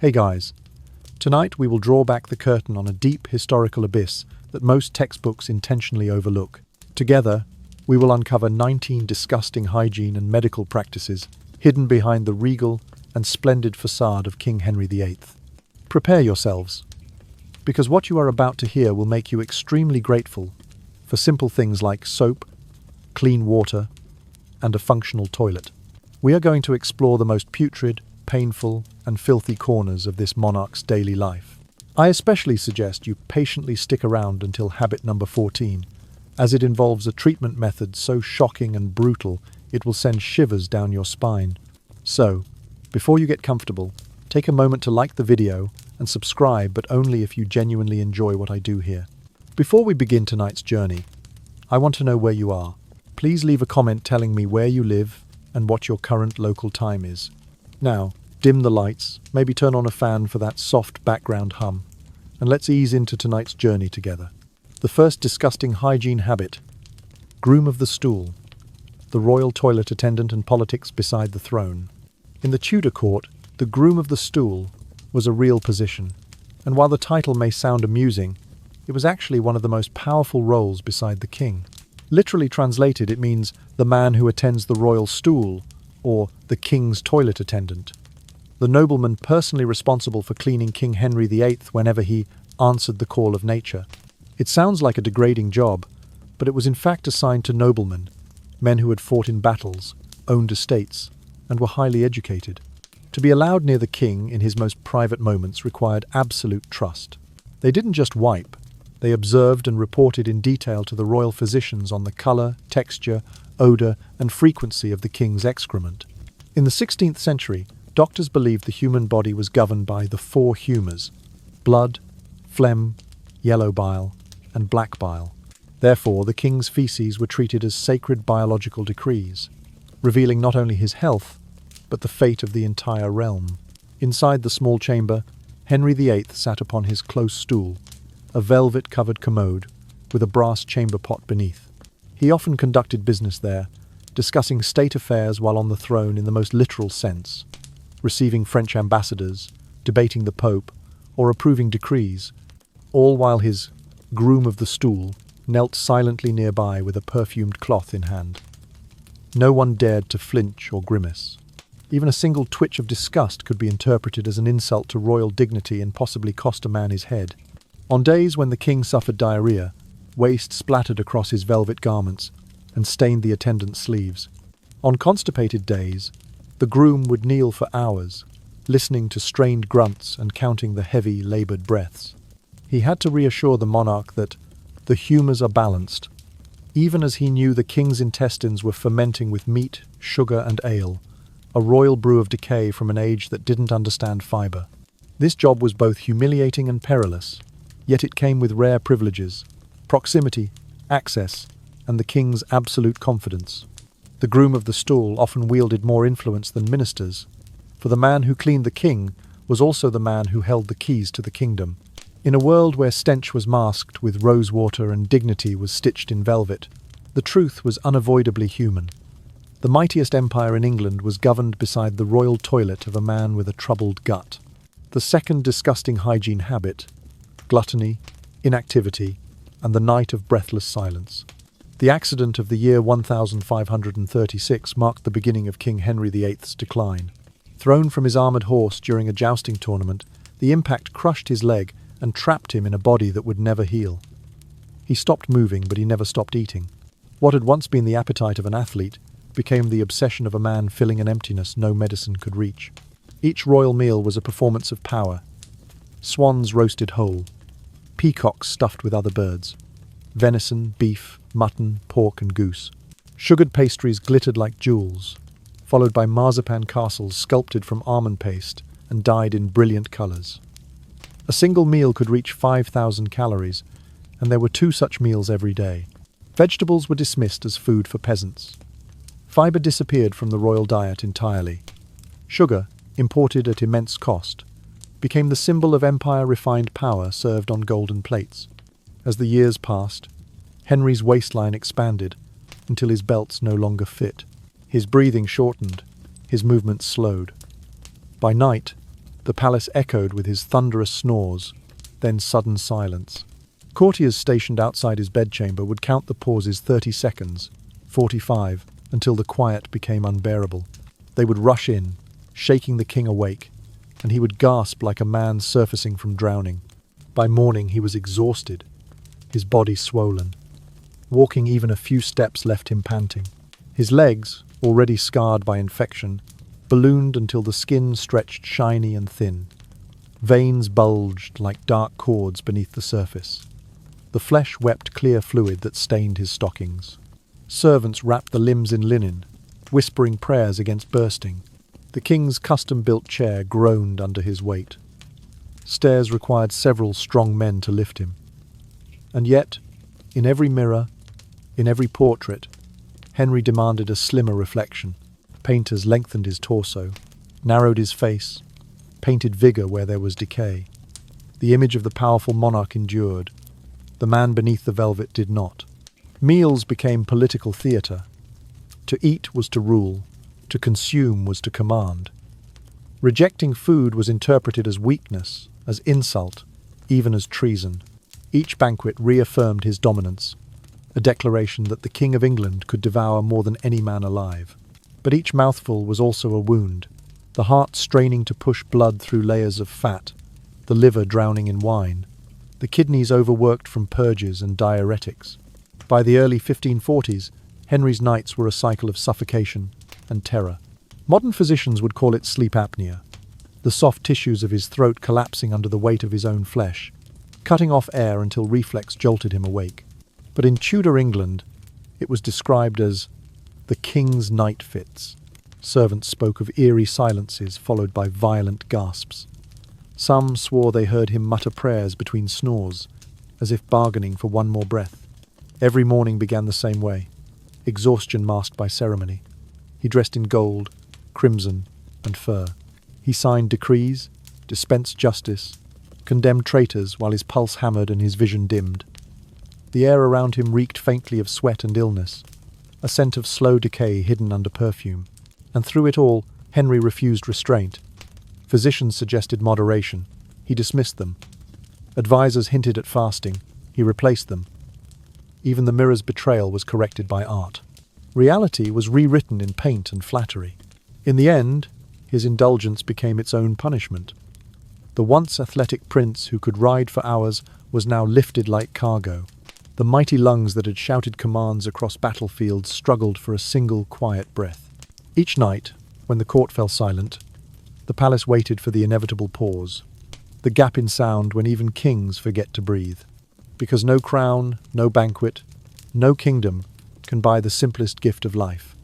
Hey guys, tonight we will draw back the curtain on a deep historical abyss that most textbooks intentionally overlook. Together, we will uncover 19 disgusting hygiene and medical practices hidden behind the regal and splendid facade of King Henry VIII. Prepare yourselves, because what you are about to hear will make you extremely grateful for simple things like soap, clean water, and a functional toilet. We are going to explore the most putrid, painful, and filthy corners of this monarch's daily life. I especially suggest you patiently stick around until habit number 14, as it involves a treatment method so shocking and brutal it will send shivers down your spine. So, before you get comfortable, take a moment to like the video and subscribe, but only if you genuinely enjoy what I do here. Before we begin tonight's journey, I want to know where you are. Please leave a comment telling me where you live and what your current local time is. Now, dim the lights, maybe turn on a fan for that soft background hum, and let's ease into tonight's journey together. The first disgusting hygiene habit: groom of the stool, the royal toilet attendant and politics beside the throne. In the Tudor court, the groom of the stool was a real position, and while the title may sound amusing, it was actually one of the most powerful roles beside the king. Literally translated, it means the man who attends the royal stool, or the king's toilet attendant. The nobleman personally responsible for cleaning King Henry VIII whenever he answered the call of nature. It sounds like a degrading job, but it was in fact assigned to noblemen, men who had fought in battles, owned estates, and were highly educated. To be allowed near the king in his most private moments required absolute trust. They didn't just wipe, they observed and reported in detail to the royal physicians on the colour, texture, odour, and frequency of the king's excrement. In the 16th century, doctors believed the human body was governed by the 4 humours: blood, phlegm, yellow bile, and black bile. Therefore, the king's feces were treated as sacred biological decrees, revealing not only his health, but the fate of the entire realm. Inside the small chamber, Henry VIII sat upon his close stool, a velvet-covered commode with a brass chamber pot beneath. He often conducted business there, discussing state affairs while on the throne in the most literal sense, receiving French ambassadors, debating the Pope, or approving decrees, all while his groom of the stool knelt silently nearby with a perfumed cloth in hand. No one dared to flinch or grimace. Even a single twitch of disgust could be interpreted as an insult to royal dignity and possibly cost a man his head. On days when the king suffered diarrhea, waste splattered across his velvet garments and stained the attendant's sleeves. On constipated days, the groom would kneel for hours, listening to strained grunts and counting the heavy, laboured breaths. He had to reassure the monarch that the humours are balanced, even as he knew the king's intestines were fermenting with meat, sugar and ale, a royal brew of decay from an age that didn't understand fibre. This job was both humiliating and perilous, yet it came with rare privileges: proximity, access, and the king's absolute confidence. The groom of the stool often wielded more influence than ministers, for the man who cleaned the king was also the man who held the keys to the kingdom. In a world where stench was masked with rose water and dignity was stitched in velvet, the truth was unavoidably human. The mightiest empire in England was governed beside the royal toilet of a man with a troubled gut. The second disgusting hygiene habit: gluttony, inactivity, and the night of breathless silence. The accident of the year 1536 marked the beginning of King Henry VIII's decline. Thrown from his armoured horse during a jousting tournament, the impact crushed his leg and trapped him in a body that would never heal. He stopped moving, but he never stopped eating. What had once been the appetite of an athlete became the obsession of a man filling an emptiness no medicine could reach. Each royal meal was a performance of power: swans roasted whole, peacocks stuffed with other birds, venison, beef, mutton, pork and goose. Sugared pastries glittered like jewels, followed by marzipan castles sculpted from almond paste and dyed in brilliant colours. A single meal could reach 5,000 calories, and there were 2 such meals every day. Vegetables were dismissed as food for peasants. Fibre disappeared from the royal diet entirely. Sugar, imported at immense cost, became the symbol of empire-refined power served on golden plates. As the years passed, Henry's waistline expanded until his belts no longer fit. His breathing shortened, his movements slowed. By night, The palace echoed with his thunderous snores, then sudden silence. Courtiers stationed outside his bedchamber would count the pauses 30 seconds, 45, until the quiet became unbearable. They would rush in, shaking the king awake, and he would gasp like a man surfacing from drowning. By morning he was exhausted, his body swollen. Walking even a few steps left him panting. His legs, already scarred by infection, ballooned until the skin stretched shiny and thin. Veins bulged like dark cords beneath the surface. The flesh wept clear fluid that stained his stockings. Servants wrapped the limbs in linen, whispering prayers against bursting. The king's custom-built chair groaned under his weight. Stairs required several strong men to lift him. And yet, in every mirror, in every portrait, Henry demanded a slimmer reflection. Painters lengthened his torso, narrowed his face, painted vigor where there was decay. The image of the powerful monarch endured. The man beneath the velvet did not. Meals became political theatre. To eat was to rule, to consume was to command. Rejecting food was interpreted as weakness, as insult, even as treason. Each banquet reaffirmed his dominance, a declaration that the King of England could devour more than any man alive. But each mouthful was also a wound, the heart straining to push blood through layers of fat, the liver drowning in wine, the kidneys overworked from purges and diuretics. By the early 1540s, Henry's nights were a cycle of suffocation and terror. Modern physicians would call it sleep apnea, the soft tissues of his throat collapsing under the weight of his own flesh, cutting off air until reflex jolted him awake. But in Tudor England, it was described as the king's night fits. Servants spoke of eerie silences followed by violent gasps. Some swore they heard him mutter prayers between snores, as if bargaining for one more breath. Every morning began the same way, exhaustion masked by ceremony. He dressed in gold, crimson, and fur. He signed decrees, dispensed justice, condemned traitors while his pulse hammered and his vision dimmed. The air around him reeked faintly of sweat and illness, a scent of slow decay hidden under perfume. And through it all, Henry refused restraint. Physicians suggested moderation. He dismissed them. Advisors hinted at fasting. He replaced them. Even the mirror's betrayal was corrected by art. Reality was rewritten in paint and flattery. In the end, his indulgence became its own punishment. The once athletic prince who could ride for hours was now lifted like cargo. The mighty lungs that had shouted commands across battlefields struggled for a single quiet breath. Each night, when the court fell silent, the palace waited for the inevitable pause, the gap in sound when even kings forget to breathe. Because no crown, no banquet, no kingdom can buy the simplest gift of life,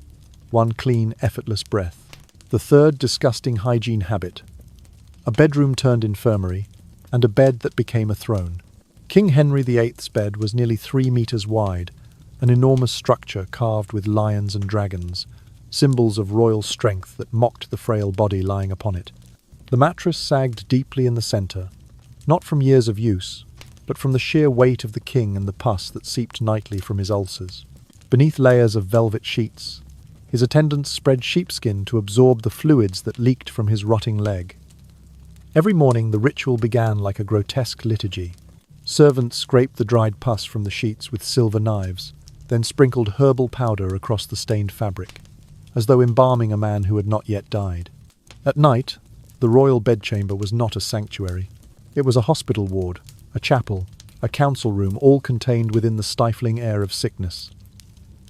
one clean, effortless breath. The third disgusting hygiene habit, a bedroom turned infirmary, and a bed that became a throne. King Henry VIII's bed was nearly 3 meters wide, an enormous structure carved with lions and dragons, symbols of royal strength that mocked the frail body lying upon it. The mattress sagged deeply in the center, not from years of use, but from the sheer weight of the king and the pus that seeped nightly from his ulcers. Beneath layers of velvet sheets, his attendants spread sheepskin to absorb the fluids that leaked from his rotting leg. Every morning the ritual began like a grotesque liturgy. Servants scraped the dried pus from the sheets with silver knives, then sprinkled herbal powder across the stained fabric, as though embalming a man who had not yet died. At night, the royal bedchamber was not a sanctuary. It was a hospital ward, a chapel, a council room, all contained within the stifling air of sickness.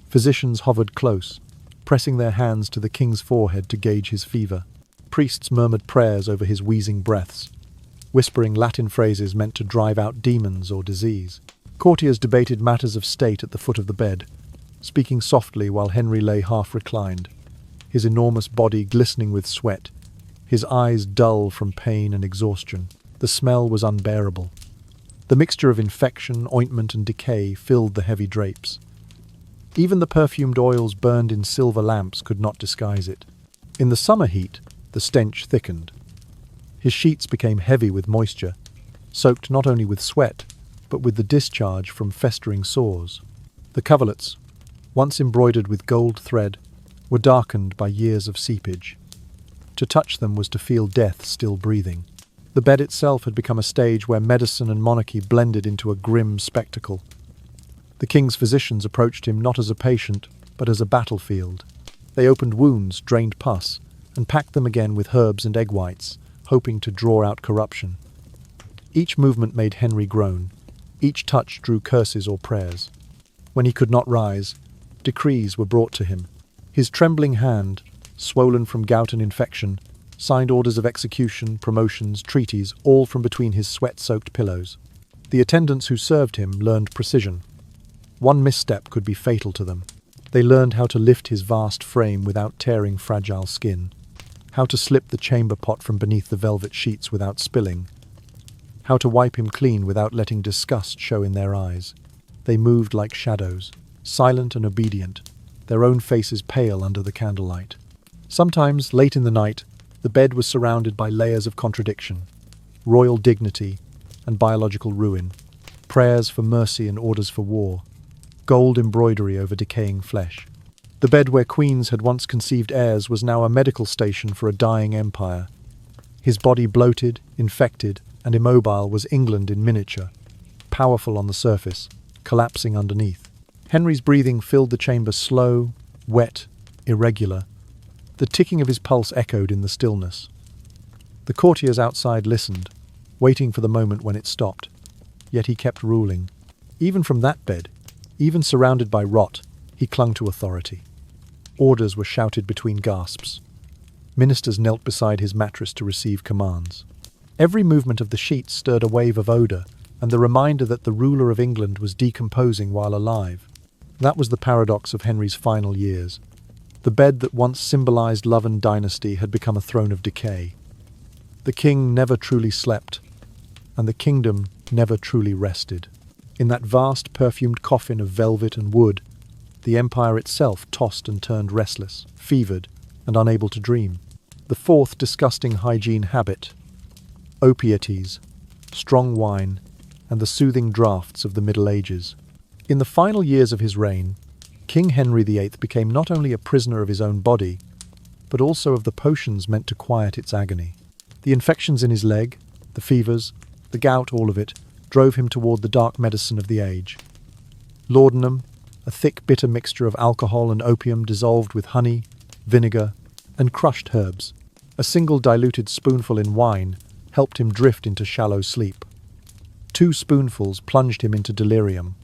Physicians hovered close, pressing their hands to the king's forehead to gauge his fever. Priests murmured prayers over his wheezing breaths, whispering Latin phrases meant to drive out demons or disease. Courtiers debated matters of state at the foot of the bed, speaking softly while Henry lay half reclined, his enormous body glistening with sweat, his eyes dull from pain and exhaustion. The smell was unbearable. The mixture of infection, ointment, and decay filled the heavy drapes. Even the perfumed oils burned in silver lamps could not disguise it. In the summer heat, the stench thickened. His sheets became heavy with moisture, soaked not only with sweat, but with the discharge from festering sores. The coverlets, once embroidered with gold thread, were darkened by years of seepage. To touch them was to feel death still breathing. The bed itself had become a stage where medicine and monarchy blended into a grim spectacle. The king's physicians approached him not as a patient, but as a battlefield. They opened wounds, drained pus, and packed them again with herbs and egg whites, hoping to draw out corruption. Each movement made Henry groan. Each touch drew curses or prayers. When he could not rise, decrees were brought to him. His trembling hand, swollen from gout and infection, signed orders of execution, promotions, treaties, all from between his sweat-soaked pillows. The attendants who served him learned precision. One misstep could be fatal to them. They learned how to lift his vast frame without tearing fragile skin, how to slip the chamber pot from beneath the velvet sheets without spilling, how to wipe him clean without letting disgust show in their eyes. They moved like shadows, silent and obedient, their own faces pale under the candlelight. Sometimes, late in the night, the bed was surrounded by layers of contradiction, royal dignity and biological ruin, prayers for mercy and orders for war, gold embroidery over decaying flesh. The bed where queens had once conceived heirs was now a medical station for a dying empire. His body bloated, infected, and immobile was England in miniature, powerful on the surface, collapsing underneath. Henry's breathing filled the chamber slow, wet, irregular. The ticking of his pulse echoed in the stillness. The courtiers outside listened, waiting for the moment when it stopped. Yet he kept ruling. Even from that bed, even surrounded by rot, he clung to authority. Orders were shouted between gasps. Ministers knelt beside his mattress to receive commands. Every movement of the sheets stirred a wave of odour, and the reminder that the ruler of England was decomposing while alive. That was the paradox of Henry's final years. The bed that once symbolized love and dynasty had become a throne of decay. The king never truly slept, and the kingdom never truly rested. In that vast perfumed coffin of velvet and wood, the empire itself tossed and turned restless, fevered, and unable to dream. The fourth disgusting hygiene habit: opiates, strong wine, and the soothing draughts of the Middle Ages. In the final years of his reign, King Henry VIII became not only a prisoner of his own body, but also of the potions meant to quiet its agony. The infections in his leg, the fevers, the gout, all of it, drove him toward the dark medicine of the age. Laudanum, a thick, bitter mixture of alcohol and opium dissolved with honey, vinegar, and crushed herbs. A single diluted spoonful in wine helped him drift into shallow sleep. 2 spoonfuls plunged him into delirium.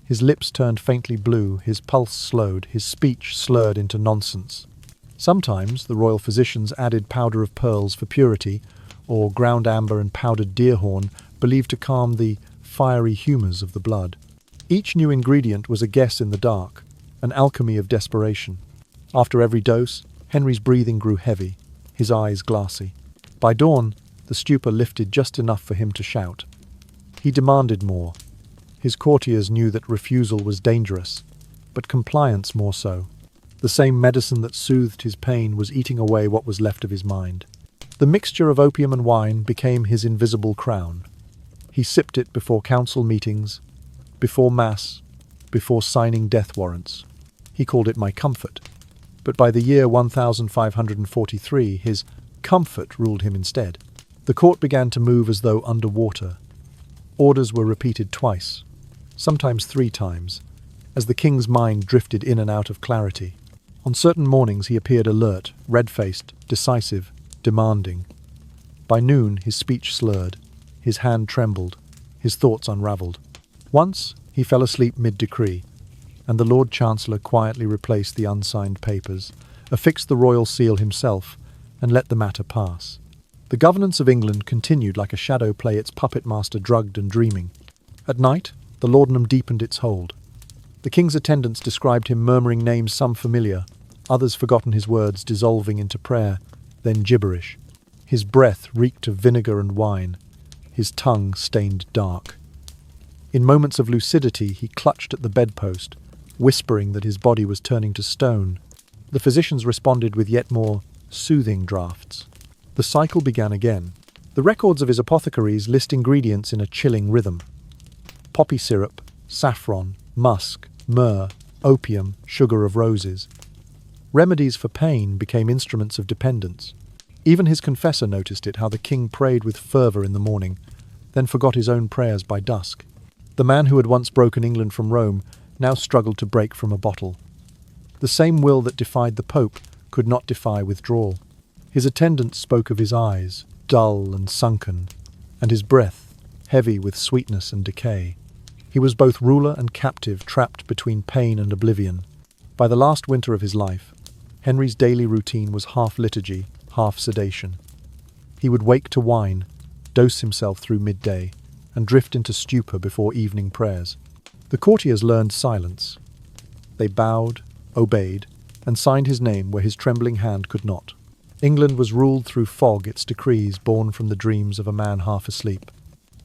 His lips turned faintly blue, his pulse slowed, his speech slurred into nonsense. Sometimes the royal physicians added powder of pearls for purity, or ground amber and powdered deer horn, believed to calm the fiery humours of the blood. Each new ingredient was a guess in the dark, an alchemy of desperation. After every dose, Henry's breathing grew heavy, his eyes glassy. By dawn, the stupor lifted just enough for him to shout. He demanded more. His courtiers knew that refusal was dangerous, but compliance more so. The same medicine that soothed his pain was eating away what was left of his mind. The mixture of opium and wine became his invisible crown. He sipped it before council meetings, before mass, before signing death warrants. He called it my comfort. But by the year 1543, his comfort ruled him instead. The court began to move as though underwater. Orders were repeated twice, sometimes 3 times, as the king's mind drifted in and out of clarity. On certain mornings he appeared alert, red-faced, decisive, demanding. By noon his speech slurred, his hand trembled, his thoughts unravelled. Once he fell asleep mid-decree, and the Lord Chancellor quietly replaced the unsigned papers, affixed the royal seal himself, and let the matter pass. The governance of England continued like a shadow play, its puppet master drugged and dreaming. At night, the laudanum deepened its hold. The king's attendants described him murmuring names, some familiar, others forgotten, his words dissolving into prayer, then gibberish. His breath reeked of vinegar and wine, his tongue stained dark. In moments of lucidity, he clutched at the bedpost, whispering that his body was turning to stone. The physicians responded with yet more soothing draughts. The cycle began again. The records of his apothecaries list ingredients in a chilling rhythm: poppy syrup, saffron, musk, myrrh, opium, sugar of roses. Remedies for pain became instruments of dependence. Even his confessor noticed it, how the king prayed with fervour in the morning, then forgot his own prayers by dusk. The man who had once broken England from Rome now struggled to break from a bottle. The same will that defied the Pope could not defy withdrawal. His attendants spoke of his eyes, dull and sunken, and his breath, heavy with sweetness and decay. He was both ruler and captive, trapped between pain and oblivion. By the last winter of his life, Henry's daily routine was half liturgy, half sedation. He would wake to wine, dose himself through midday, and drift into stupor before evening prayers. The courtiers learned silence. They bowed, obeyed, and signed his name where his trembling hand could not. England was ruled through fog, its decrees born from the dreams of a man half asleep.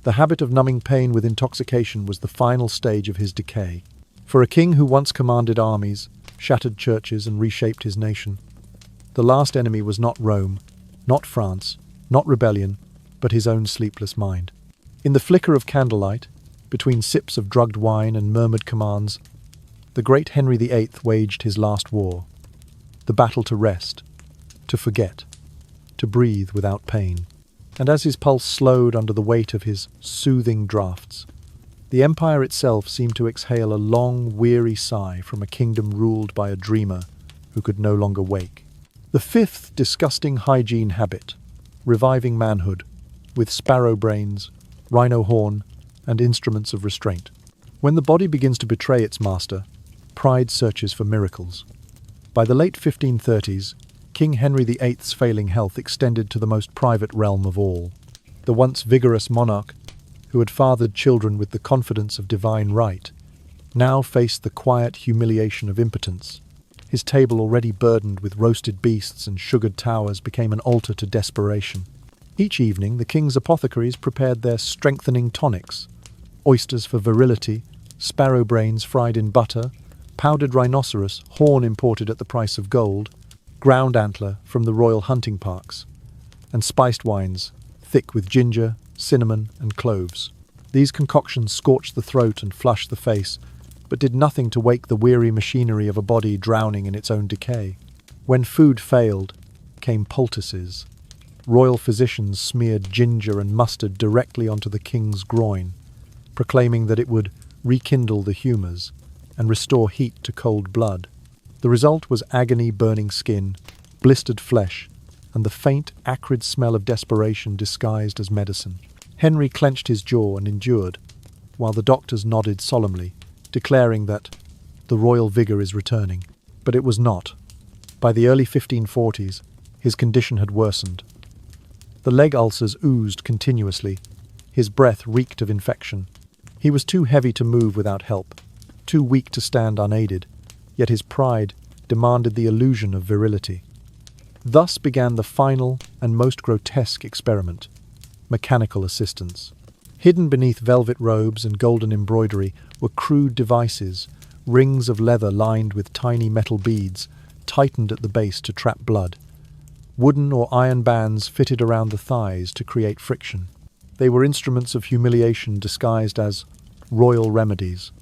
The habit of numbing pain with intoxication was the final stage of his decay. For a king who once commanded armies, shattered churches, and reshaped his nation, the last enemy was not Rome, not France, not rebellion, but his own sleepless mind. In the flicker of candlelight, between sips of drugged wine and murmured commands, the great Henry VIII waged his last war, the battle to rest, to forget, to breathe without pain. And as his pulse slowed under the weight of his soothing draughts, the empire itself seemed to exhale a long, weary sigh from a kingdom ruled by a dreamer who could no longer wake. The fifth disgusting hygiene habit, reviving manhood, with sparrow brains, rhino horn, and instruments of restraint. When the body begins to betray its master, pride searches for miracles. By the late 1530s, King Henry VIII's failing health extended to the most private realm of all. The once vigorous monarch, who had fathered children with the confidence of divine right, now faced the quiet humiliation of impotence. His table, already burdened with roasted beasts and sugared towers, became an altar to desperation. Each evening, the king's apothecaries prepared their strengthening tonics: oysters for virility, sparrow brains fried in butter, powdered rhinoceros, horn imported at the price of gold, ground antler from the royal hunting parks, and spiced wines, thick with ginger, cinnamon, and cloves. These concoctions scorched the throat and flushed the face, but did nothing to wake the weary machinery of a body drowning in its own decay. When food failed, came poultices. Royal physicians smeared ginger and mustard directly onto the king's groin, proclaiming that it would rekindle the humours and restore heat to cold blood. The result was agony, burning skin, blistered flesh, and the faint, acrid smell of desperation disguised as medicine. Henry clenched his jaw and endured, while the doctors nodded solemnly, declaring that the royal vigour is returning. But it was not. By the early 1540s, his condition had worsened. The leg ulcers oozed continuously. His breath reeked of infection. He was too heavy to move without help, too weak to stand unaided, yet his pride demanded the illusion of virility. Thus began the final and most grotesque experiment: mechanical assistance. Hidden beneath velvet robes and golden embroidery were crude devices, rings of leather lined with tiny metal beads, tightened at the base to trap blood. Wooden or iron bands fitted around the thighs to create friction. They were instruments of humiliation disguised as royal remedies.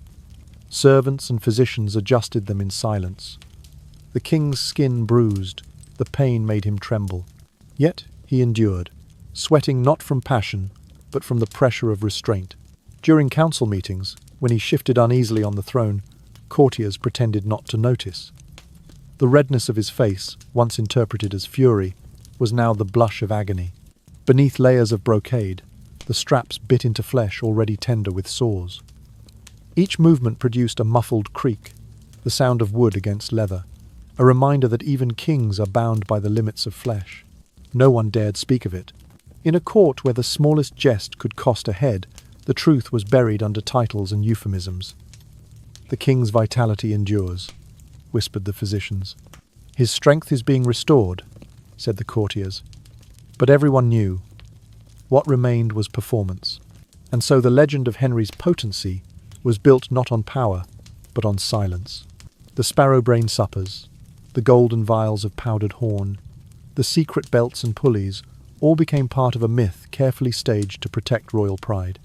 Servants and physicians adjusted them in silence. The king's skin bruised, the pain made him tremble. Yet he endured, sweating not from passion, but from the pressure of restraint. During council meetings, when he shifted uneasily on the throne, courtiers pretended not to notice. The redness of his face, once interpreted as fury, was now the blush of agony. Beneath layers of brocade, the straps bit into flesh already tender with sores. Each movement produced a muffled creak, the sound of wood against leather, a reminder that even kings are bound by the limits of flesh. No one dared speak of it. In a court where the smallest jest could cost a head, the truth was buried under titles and euphemisms. "The king's vitality endures," whispered the physicians. "His strength is being restored," said the courtiers. But everyone knew. What remained was performance. And so the legend of Henry's potency was built not on power, but on silence. The sparrow-brain suppers, the golden vials of powdered horn, the secret belts and pulleys all became part of a myth carefully staged to protect royal pride.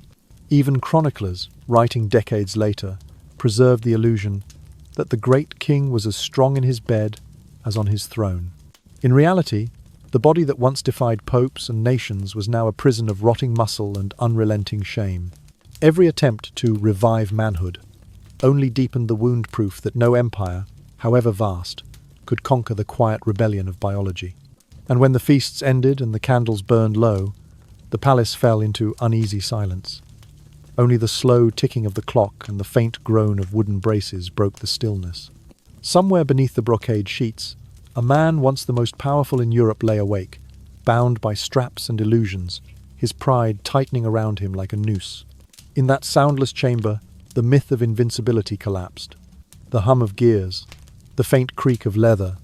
Even chroniclers, writing decades later, preserved the illusion that the great king was as strong in his bed as on his throne. In reality, The body that once defied popes and nations was now a prison of rotting muscle and unrelenting shame. Every attempt to revive manhood only deepened the wound proof that no empire, however vast, could conquer the quiet rebellion of biology. And when the feasts ended and the candles burned low, the palace fell into uneasy silence. Only the slow ticking of the clock and the faint groan of wooden braces broke the stillness. Somewhere beneath the brocade sheets, a man once the most powerful in Europe lay awake, bound by straps and illusions, his pride tightening around him like a noose. In that soundless chamber, the myth of invincibility collapsed. The hum of gears, the faint creak of leather,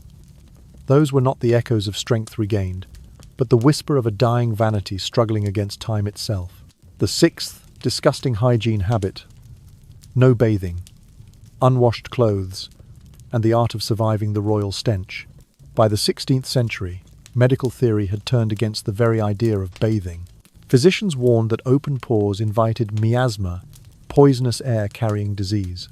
those were not the echoes of strength regained, but the whisper of a dying vanity struggling against time itself. The sixth disgusting hygiene habit: no bathing, unwashed clothes, and the art of surviving the royal stench. By the 16th century, medical theory had turned against the very idea of bathing. Physicians warned that open pores invited miasma, poisonous air carrying disease.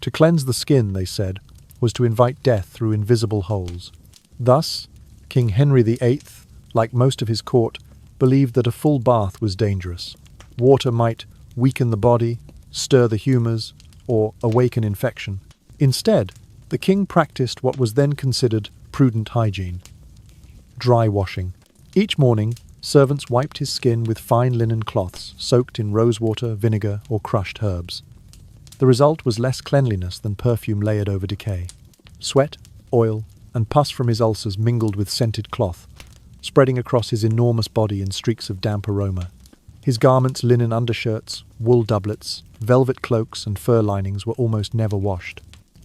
To cleanse the skin, they said, was to invite death through invisible holes. Thus, King Henry VIII, like most of his court, believed that a full bath was dangerous. Water might weaken the body, stir the humours, or awaken infection. Instead, the king practiced what was then considered prudent hygiene: dry washing. Each morning, servants wiped his skin with fine linen cloths soaked in rosewater, vinegar, or crushed herbs. The result was less cleanliness than perfume layered over decay. Sweat, oil, and pus from his ulcers mingled with scented cloth, spreading across his enormous body in streaks of damp aroma. His garments, linen undershirts, wool doublets, velvet cloaks, and fur linings were almost never washed.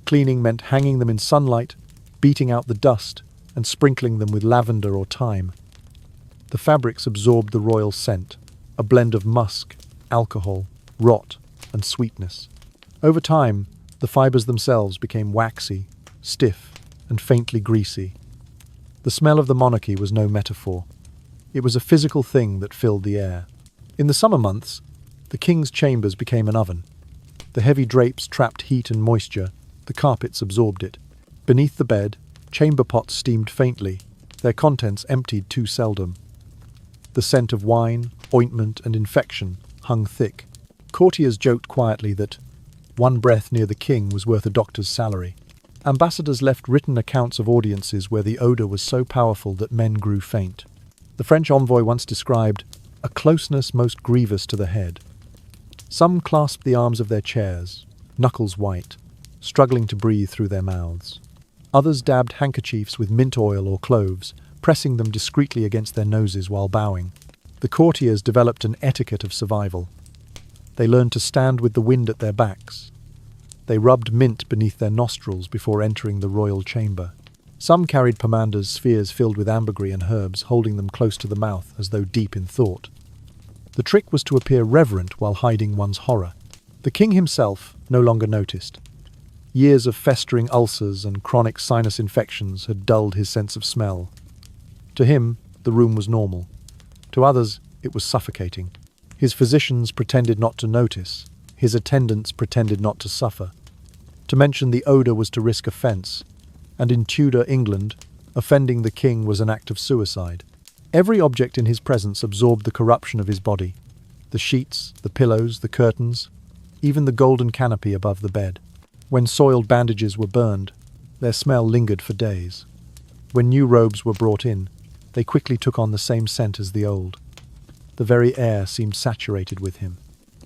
Cleaning meant hanging them in sunlight, beating out the dust, and sprinkling them with lavender or thyme. The fabrics absorbed the royal scent, a blend of musk, alcohol, rot, and sweetness. Over time, the fibers themselves became waxy, stiff, and faintly greasy. The smell of the monarchy was no metaphor. It was a physical thing that filled the air. In the summer months, the king's chambers became an oven. The heavy drapes trapped heat and moisture, the carpets absorbed it. Beneath the bed, chamber pots steamed faintly, their contents emptied too seldom. The scent of wine, ointment, and infection hung thick. Courtiers joked quietly that one breath near the king was worth a doctor's salary. Ambassadors left written accounts of audiences where the odour was so powerful that men grew faint. The French envoy once described a closeness most grievous to the head. Some clasped the arms of their chairs, knuckles white, struggling to breathe through their mouths. Others dabbed handkerchiefs with mint oil or cloves, pressing them discreetly against their noses while bowing. The courtiers developed an etiquette of survival. They learned to stand with the wind at their backs. They rubbed mint beneath their nostrils before entering the royal chamber. Some carried pomanders, spheres filled with ambergris and herbs, holding them close to the mouth as though deep in thought. The trick was to appear reverent while hiding one's horror. The king himself no longer noticed. Years of festering ulcers and chronic sinus infections had dulled his sense of smell. To him, the room was normal. To others, it was suffocating. His physicians pretended not to notice. His attendants pretended not to suffer. To mention the odour was to risk offence, and in Tudor England, offending the king was an act of suicide. Every object in his presence absorbed the corruption of his body. The sheets, the pillows, the curtains, even the golden canopy above the bed. When soiled bandages were burned, their smell lingered for days. When new robes were brought in, they quickly took on the same scent as the old. The very air seemed saturated with him.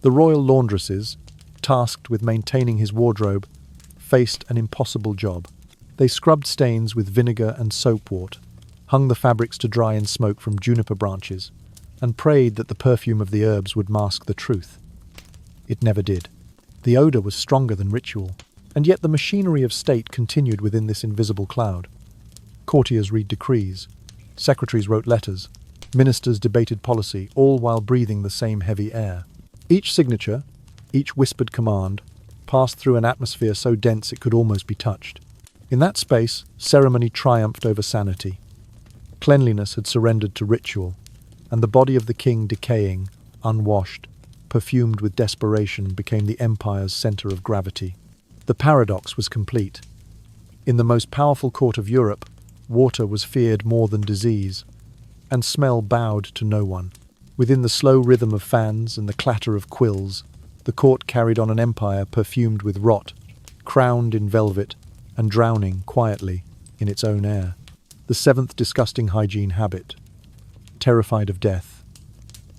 The royal laundresses, tasked with maintaining his wardrobe, faced an impossible job. They scrubbed stains with vinegar and soapwort, hung the fabrics to dry in smoke from juniper branches, and prayed that the perfume of the herbs would mask the truth. It never did. The odour was stronger than ritual, and yet the machinery of state continued within this invisible cloud. Courtiers read decrees, secretaries wrote letters, ministers debated policy, all while breathing the same heavy air. Each signature, each whispered command, passed through an atmosphere so dense it could almost be touched. In that space, ceremony triumphed over sanity. Cleanliness had surrendered to ritual, and the body of the king, decaying, unwashed, perfumed with desperation, became the empire's centre of gravity. The paradox was complete. In the most powerful court of Europe, water was feared more than disease, and smell bowed to no one. Within the slow rhythm of fans and the clatter of quills, the court carried on an empire perfumed with rot, crowned in velvet, and drowning quietly in its own air. The seventh disgusting hygiene habit, terrified of death,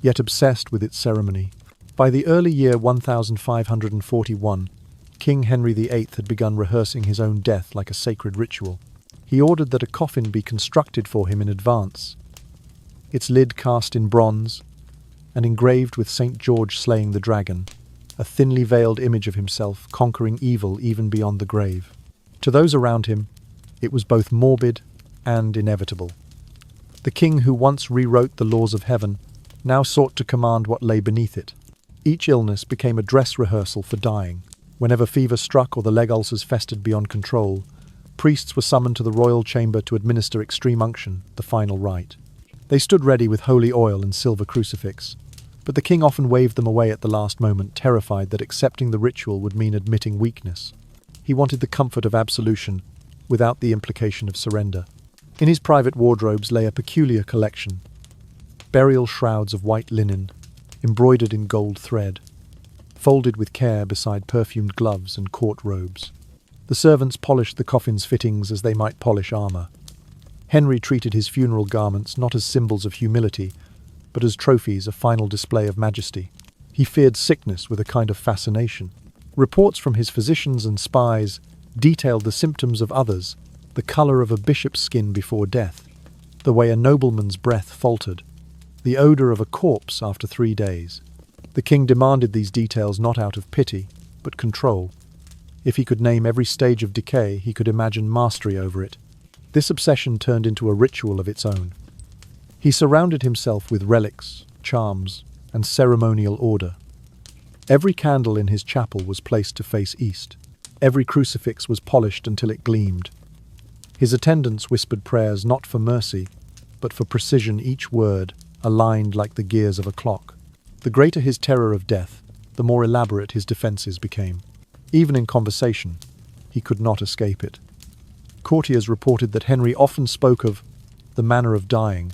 yet obsessed with its ceremony. By the early year 1541, King Henry VIII had begun rehearsing his own death like a sacred ritual. He ordered that a coffin be constructed for him in advance, its lid cast in bronze, and engraved with St. George slaying the dragon, a thinly veiled image of himself conquering evil even beyond the grave. To those around him, it was both morbid and inevitable. The king who once rewrote the laws of heaven now sought to command what lay beneath it. Each illness became a dress rehearsal for dying. Whenever fever struck or the leg ulcers festered beyond control, priests were summoned to the royal chamber to administer extreme unction, the final rite. They stood ready with holy oil and silver crucifix, but the king often waved them away at the last moment, terrified that accepting the ritual would mean admitting weakness. He wanted the comfort of absolution, without the implication of surrender. In his private wardrobes lay a peculiar collection: burial shrouds of white linen, embroidered in gold thread, folded with care beside perfumed gloves and court robes. The servants polished the coffin's fittings as they might polish armor. Henry treated his funeral garments not as symbols of humility, but as trophies, a final display of majesty. He feared sickness with a kind of fascination. Reports from his physicians and spies detailed the symptoms of others, the color of a bishop's skin before death, the way a nobleman's breath faltered, the odor of a corpse after 3 days. The king demanded these details not out of pity, but control. If he could name every stage of decay, he could imagine mastery over it. This obsession turned into a ritual of its own. He surrounded himself with relics, charms, and ceremonial order. Every candle in his chapel was placed to face east. Every crucifix was polished until it gleamed. His attendants whispered prayers not for mercy, but for precision, each word aligned like the gears of a clock. The greater his terror of death, the more elaborate his defenses became. Even in conversation, he could not escape it. Courtiers reported that Henry often spoke of the manner of dying,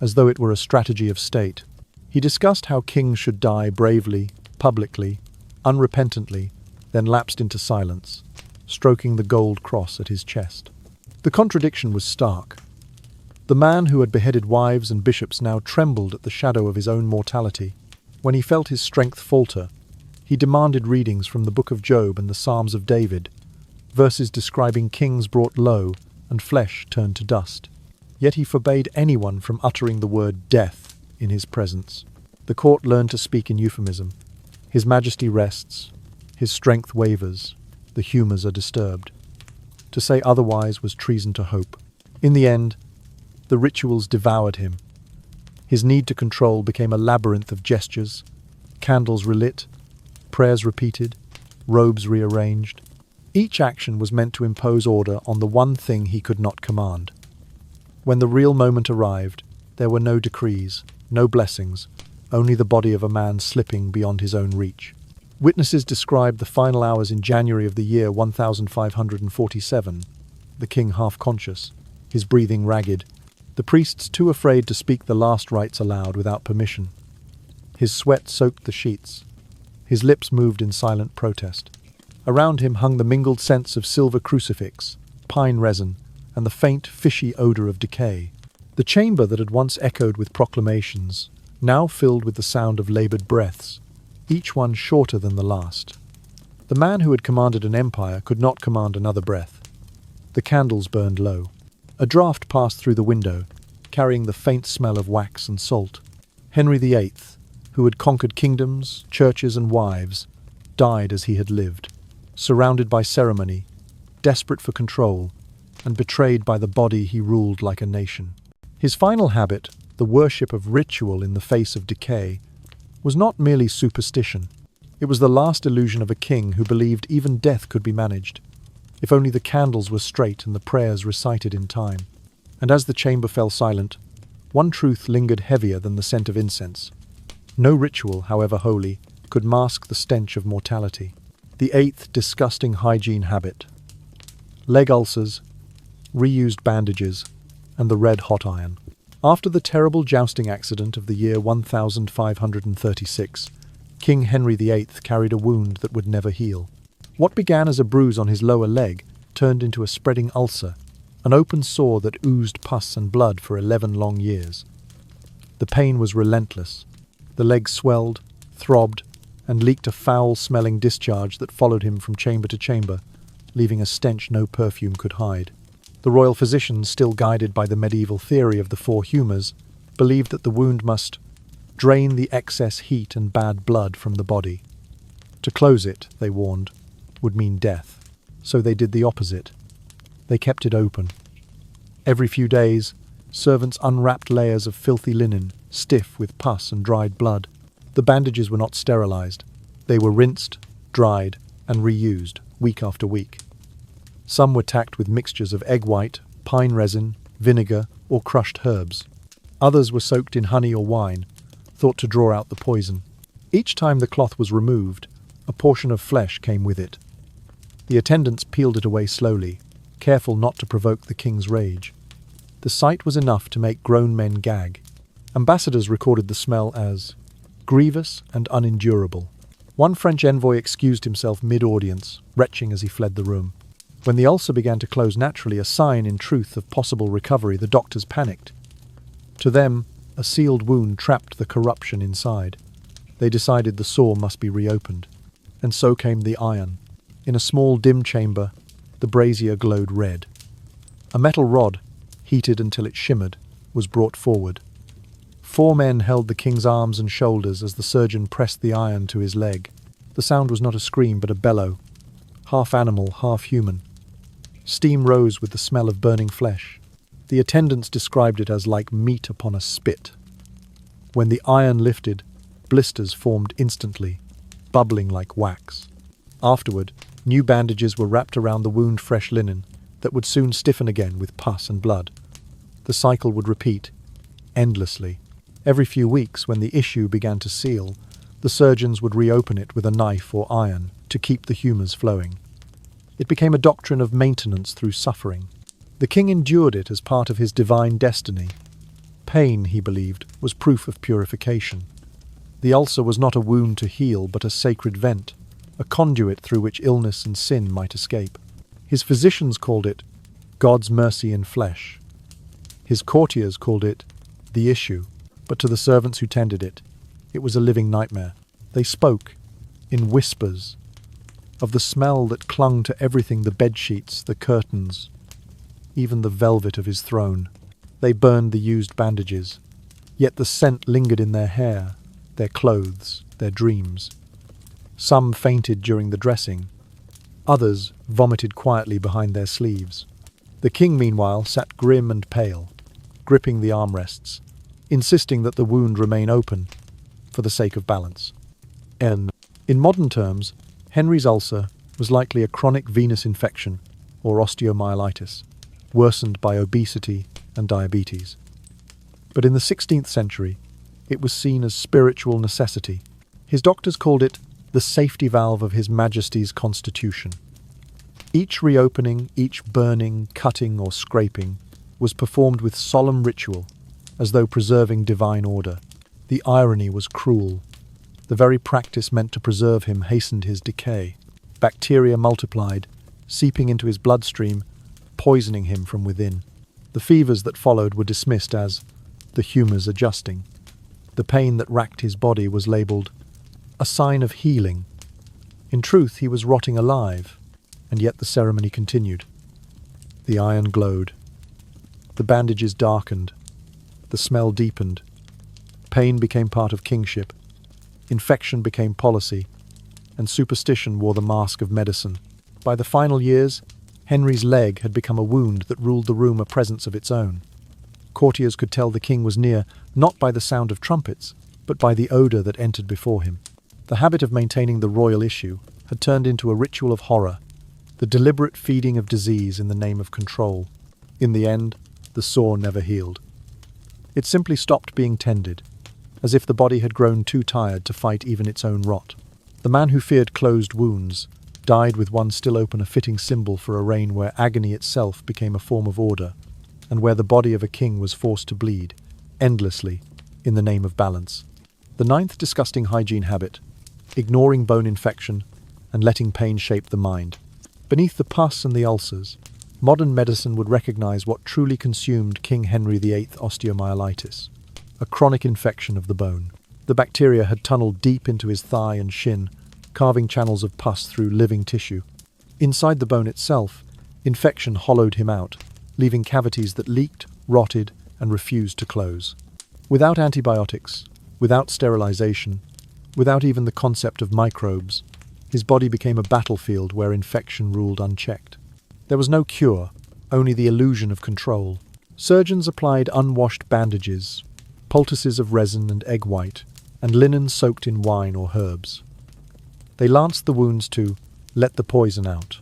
as though it were a strategy of state. He discussed how kings should die bravely, publicly, unrepentantly, then lapsed into silence, stroking the gold cross at his chest. The contradiction was stark. The man who had beheaded wives and bishops now trembled at the shadow of his own mortality. When he felt his strength falter, he demanded readings from the Book of Job and the Psalms of David, verses describing kings brought low and flesh turned to dust. Yet he forbade anyone from uttering the word death in his presence. The court learned to speak in euphemism. His majesty rests, his strength wavers, the humours are disturbed. To say otherwise was treason to hope. In the end, the rituals devoured him. His need to control became a labyrinth of gestures, candles relit, prayers repeated, robes rearranged. Each action was meant to impose order on the one thing he could not command. When the real moment arrived, there were no decrees, no blessings, only the body of a man slipping beyond his own reach. Witnesses described the final hours in January of the year 1547, the king half-conscious, his breathing ragged, the priests too afraid to speak the last rites aloud without permission. His sweat soaked the sheets. His lips moved in silent protest. Around him hung the mingled scents of silver crucifix, pine resin, and the faint, fishy odour of decay. The chamber that had once echoed with proclamations, now filled with the sound of laboured breaths, each one shorter than the last. The man who had commanded an empire could not command another breath. The candles burned low. A draught passed through the window, carrying the faint smell of wax and salt. Henry VIII, who had conquered kingdoms, churches and wives, died as he had lived, surrounded by ceremony, desperate for control, and betrayed by the body he ruled like a nation. His final habit, the worship of ritual in the face of decay, was not merely superstition. It was the last illusion of a king who believed even death could be managed, if only the candles were straight and the prayers recited in time. And as the chamber fell silent, one truth lingered heavier than the scent of incense. No ritual, however holy, could mask the stench of mortality. The eighth disgusting hygiene habit: leg ulcers, reused bandages, and the red-hot iron. After the terrible jousting accident of the year 1536, King Henry VIII carried a wound that would never heal. What began as a bruise on his lower leg turned into a spreading ulcer, an open sore that oozed pus and blood for 11 long years. The pain was relentless. The leg swelled, throbbed, and leaked a foul-smelling discharge that followed him from chamber to chamber, leaving a stench no perfume could hide. The royal physicians, still guided by the medieval theory of the four humours, believed that the wound must drain the excess heat and bad blood from the body. To close it, they warned, would mean death. So they did the opposite. They kept it open. Every few days, servants unwrapped layers of filthy linen, stiff with pus and dried blood. The bandages were not sterilized. They were rinsed, dried, and reused week after week. Some were tacked with mixtures of egg white, pine resin, vinegar, or crushed herbs. Others were soaked in honey or wine, thought to draw out the poison. Each time the cloth was removed, a portion of flesh came with it. The attendants peeled it away slowly, careful not to provoke the king's rage. The sight was enough to make grown men gag. Ambassadors recorded the smell as grievous and unendurable. One French envoy excused himself mid-audience, retching as he fled the room. When the ulcer began to close naturally, a sign in truth of possible recovery, the doctors panicked. To them, a sealed wound trapped the corruption inside. They decided the sore must be reopened. And so came the iron. In a small dim chamber, the brazier glowed red. A metal rod, heated until it shimmered, was brought forward. 4 men held the king's arms and shoulders as the surgeon pressed the iron to his leg. The sound was not a scream but a bellow, half animal, half human. Steam rose with the smell of burning flesh. The attendants described it as like meat upon a spit. When the iron lifted, blisters formed instantly, bubbling like wax. Afterward, new bandages were wrapped around the wound, fresh linen, that would soon stiffen again with pus and blood. The cycle would repeat, endlessly. Every few weeks, when the issue began to seal, the surgeons would reopen it with a knife or iron to keep the humours flowing. It became a doctrine of maintenance through suffering. The king endured it as part of his divine destiny. Pain, he believed, was proof of purification. The ulcer was not a wound to heal, but a sacred vent, a conduit through which illness and sin might escape. His physicians called it God's mercy in flesh. His courtiers called it the issue, but to the servants who tended it, it was a living nightmare. They spoke, in whispers, of the smell that clung to everything, the bedsheets, the curtains, even the velvet of his throne. They burned the used bandages, yet the scent lingered in their hair, their clothes, their dreams. Some fainted during the dressing. Others vomited quietly behind their sleeves. The king, meanwhile, sat grim and pale, gripping the armrests, insisting that the wound remain open for the sake of balance. In modern terms, Henry's ulcer was likely a chronic venous infection or osteomyelitis, worsened by obesity and diabetes. But in the 16th century, it was seen as spiritual necessity. His doctors called it the safety valve of His Majesty's constitution. Each reopening, each burning, cutting or scraping was performed with solemn ritual, as though preserving divine order. The irony was cruel. The very practice meant to preserve him hastened his decay. Bacteria multiplied, seeping into his bloodstream, poisoning him from within. The fevers that followed were dismissed as the humours adjusting. The pain that racked his body was labelled a sign of healing. In truth, he was rotting alive, and yet the ceremony continued. The iron glowed. The bandages darkened. The smell deepened. Pain became part of kingship. Infection became policy, and superstition wore the mask of medicine. By the final years, Henry's leg had become a wound that ruled the room, a presence of its own. Courtiers could tell the king was near, not by the sound of trumpets, but by the odour that entered before him. The habit of maintaining the royal issue had turned into a ritual of horror, the deliberate feeding of disease in the name of control. In the end, the sore never healed. It simply stopped being tended, as if the body had grown too tired to fight even its own rot. The man who feared closed wounds died with one still open, a fitting symbol for a reign where agony itself became a form of order, and where the body of a king was forced to bleed, endlessly, in the name of balance. The ninth disgusting hygiene habit: ignoring bone infection and letting pain shape the mind. Beneath the pus and the ulcers, modern medicine would recognize what truly consumed King Henry VIII: osteomyelitis, a chronic infection of the bone. The bacteria had tunneled deep into his thigh and shin, carving channels of pus through living tissue. Inside the bone itself, infection hollowed him out, leaving cavities that leaked, rotted, and refused to close. Without antibiotics, without sterilization, without even the concept of microbes, his body became a battlefield where infection ruled unchecked. There was no cure, only the illusion of control. Surgeons applied unwashed bandages, poultices of resin and egg white, and linen soaked in wine or herbs. They lanced the wounds to let the poison out,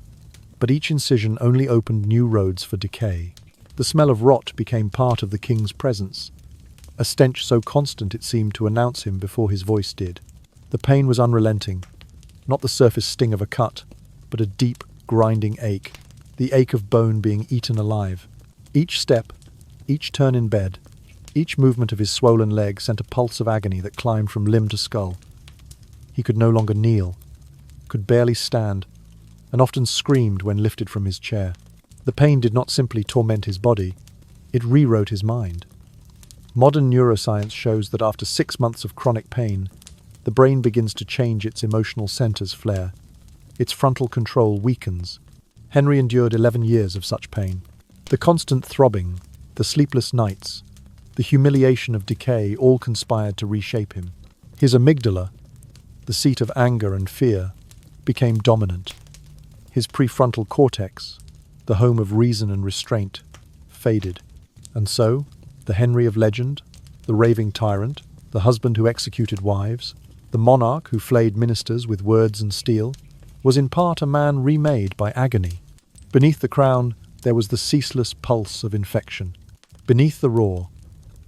but each incision only opened new roads for decay. The smell of rot became part of the king's presence, a stench so constant it seemed to announce him before his voice did. The pain was unrelenting, not the surface sting of a cut, but a deep, grinding ache, the ache of bone being eaten alive. Each step, each turn in bed, each movement of his swollen leg sent a pulse of agony that climbed from limb to skull. He could no longer kneel, could barely stand, and often screamed when lifted from his chair. The pain did not simply torment his body, it rewrote his mind. Modern neuroscience shows that after 6 months of chronic pain, the brain begins to change, its emotional centers flare. Its frontal control weakens. Henry endured 11 years of such pain. The constant throbbing, the sleepless nights, the humiliation of decay all conspired to reshape him. His amygdala, the seat of anger and fear, became dominant. His prefrontal cortex, the home of reason and restraint, faded. And so, the Henry of legend, the raving tyrant, the husband who executed wives, the monarch who flayed ministers with words and steel, was in part a man remade by agony. Beneath the crown, there was the ceaseless pulse of infection. Beneath the roar,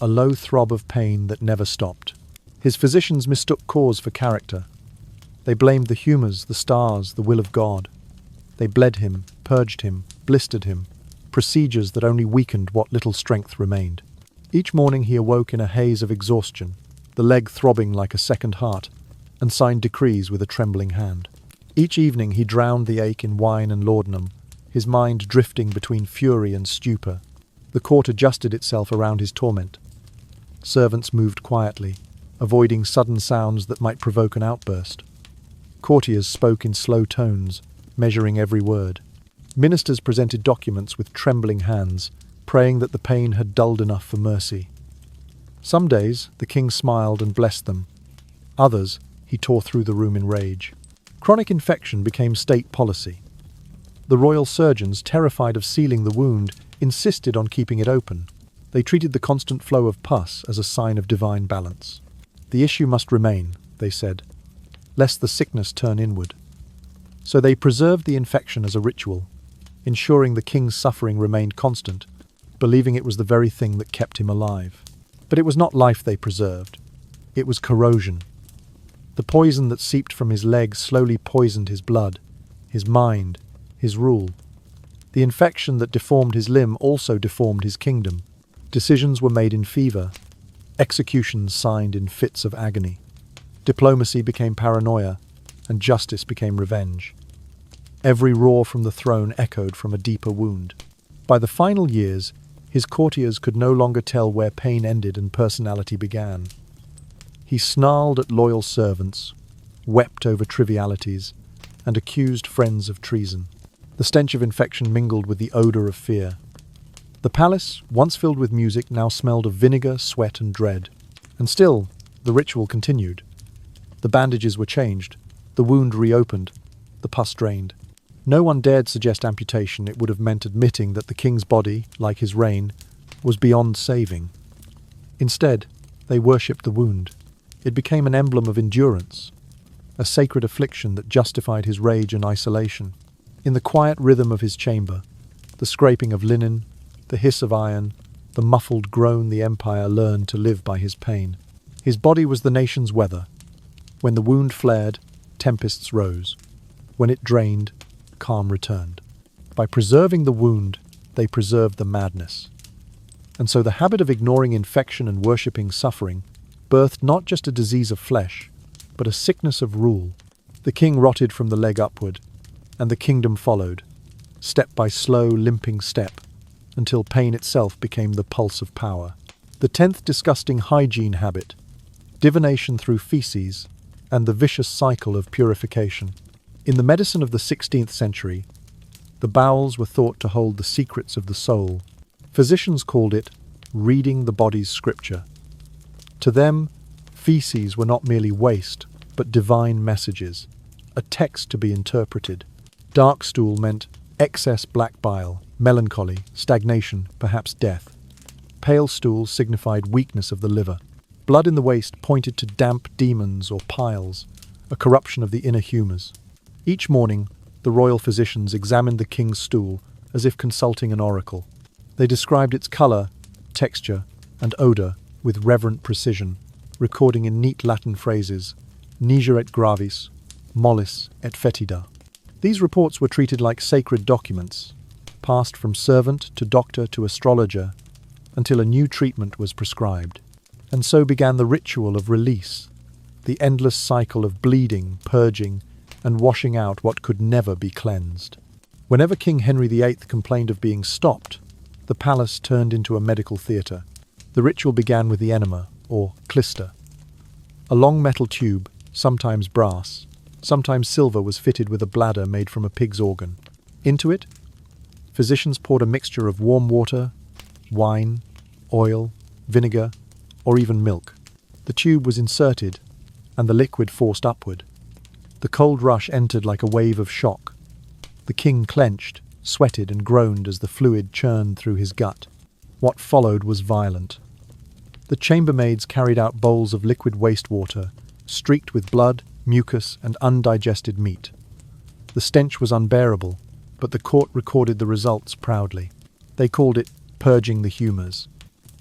a low throb of pain that never stopped. His physicians mistook cause for character. They blamed the humours, the stars, the will of God. They bled him, purged him, blistered him, procedures that only weakened what little strength remained. Each morning he awoke in a haze of exhaustion, the leg throbbing like a second heart, and signed decrees with a trembling hand. Each evening he drowned the ache in wine and laudanum, his mind drifting between fury and stupor. The court adjusted itself around his torment. Servants moved quietly, avoiding sudden sounds that might provoke an outburst. Courtiers spoke in slow tones, measuring every word. Ministers presented documents with trembling hands, praying that the pain had dulled enough for mercy. Some days the king smiled and blessed them. Others, he tore through the room in rage. Chronic infection became state policy. The royal surgeons, terrified of sealing the wound, insisted on keeping it open. They treated the constant flow of pus as a sign of divine balance. The issue must remain, they said, lest the sickness turn inward. So they preserved the infection as a ritual, ensuring the king's suffering remained constant, believing it was the very thing that kept him alive. But it was not life they preserved. It was corrosion. The poison that seeped from his legs slowly poisoned his blood, his mind, his rule. The infection that deformed his limb also deformed his kingdom. Decisions were made in fever, executions signed in fits of agony. Diplomacy became paranoia, and justice became revenge. Every roar from the throne echoed from a deeper wound. By the final years, his courtiers could no longer tell where pain ended and personality began. He snarled at loyal servants, wept over trivialities, and accused friends of treason. The stench of infection mingled with the odor of fear. The palace, once filled with music, now smelled of vinegar, sweat, and dread. And still, the ritual continued. The bandages were changed, the wound reopened, the pus drained. No one dared suggest amputation. It would have meant admitting that the king's body, like his reign, was beyond saving. Instead, they worshipped the wound. It became an emblem of endurance, a sacred affliction that justified his rage and isolation. In the quiet rhythm of his chamber, the scraping of linen, the hiss of iron, the muffled groan, the empire learned to live by his pain. His body was the nation's weather. When the wound flared, tempests rose. When it drained, calm returned. By preserving the wound, they preserved the madness. And so the habit of ignoring infection and worshipping suffering birthed not just a disease of flesh, but a sickness of rule. The king rotted from the leg upward, and the kingdom followed, step by slow, limping step, until pain itself became the pulse of power. The 10th disgusting hygiene habit, divination through feces, and the vicious cycle of purification. In the medicine of the 16th century, the bowels were thought to hold the secrets of the soul. Physicians called it reading the body's scripture. To them, feces were not merely waste, but divine messages, a text to be interpreted. Dark stool meant excess black bile, melancholy, stagnation, perhaps death. Pale stool signified weakness of the liver. Blood in the waste pointed to damp demons or piles, a corruption of the inner humours. Each morning, the royal physicians examined the king's stool as if consulting an oracle. They described its colour, texture, and odour with reverent precision, recording in neat Latin phrases, niger et gravis, mollis et fetida. These reports were treated like sacred documents, passed from servant to doctor to astrologer, until a new treatment was prescribed. And so began the ritual of release, the endless cycle of bleeding, purging, and washing out what could never be cleansed. Whenever King Henry VIII complained of being stopped, the palace turned into a medical theatre. The ritual began with the enema, or clyster. A long metal tube, sometimes brass, sometimes silver, was fitted with a bladder made from a pig's organ. Into it, physicians poured a mixture of warm water, wine, oil, vinegar, or even milk. The tube was inserted, and the liquid forced upward. The cold rush entered like a wave of shock. The king clenched, sweated, and groaned as the fluid churned through his gut. What followed was violent. The chambermaids carried out bowls of liquid wastewater, streaked with blood, mucus, and undigested meat. The stench was unbearable, but the court recorded the results proudly. They called it purging the humours.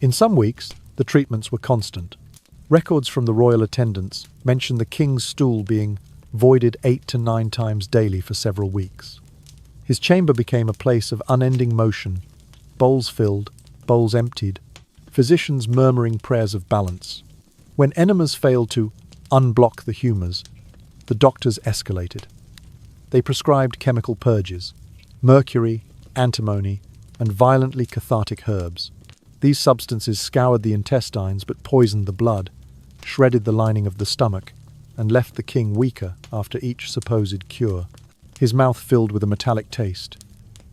In some weeks, the treatments were constant. Records from the royal attendants mention the king's stool being voided 8 to 9 times daily for several weeks. His chamber became a place of unending motion, bowls filled, bowls emptied, physicians murmuring prayers of balance. When enemas failed to unblock the humours, the doctors escalated. They prescribed chemical purges, mercury, antimony, and violently cathartic herbs. These substances scoured the intestines but poisoned the blood, shredded the lining of the stomach, and left the king weaker after each supposed cure. His mouth filled with a metallic taste.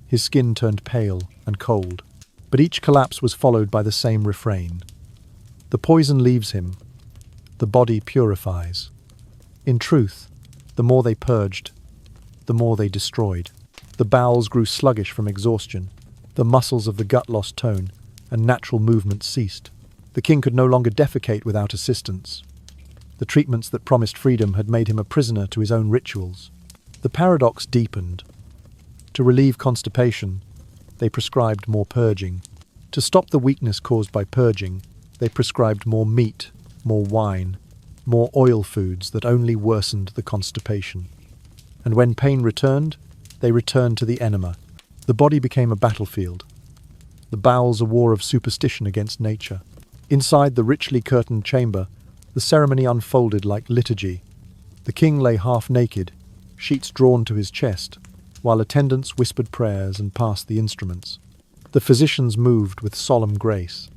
His skin turned pale and cold. But each collapse was followed by the same refrain. The poison leaves him. The body purifies. In truth, the more they purged, the more they destroyed. The bowels grew sluggish from exhaustion. The muscles of the gut lost tone, and natural movement ceased. The king could no longer defecate without assistance. The treatments that promised freedom had made him a prisoner to his own rituals. The paradox deepened. To relieve constipation, they prescribed more purging. To stop the weakness caused by purging, they prescribed more meat, more wine, more oil foods that only worsened the constipation. And when pain returned, they returned to the enema. The body became a battlefield. The bowels a war of superstition against nature. Inside the richly curtained chamber, the ceremony unfolded like liturgy. The king lay half naked, sheets drawn to his chest, while attendants whispered prayers and passed the instruments. The physicians moved with solemn grace,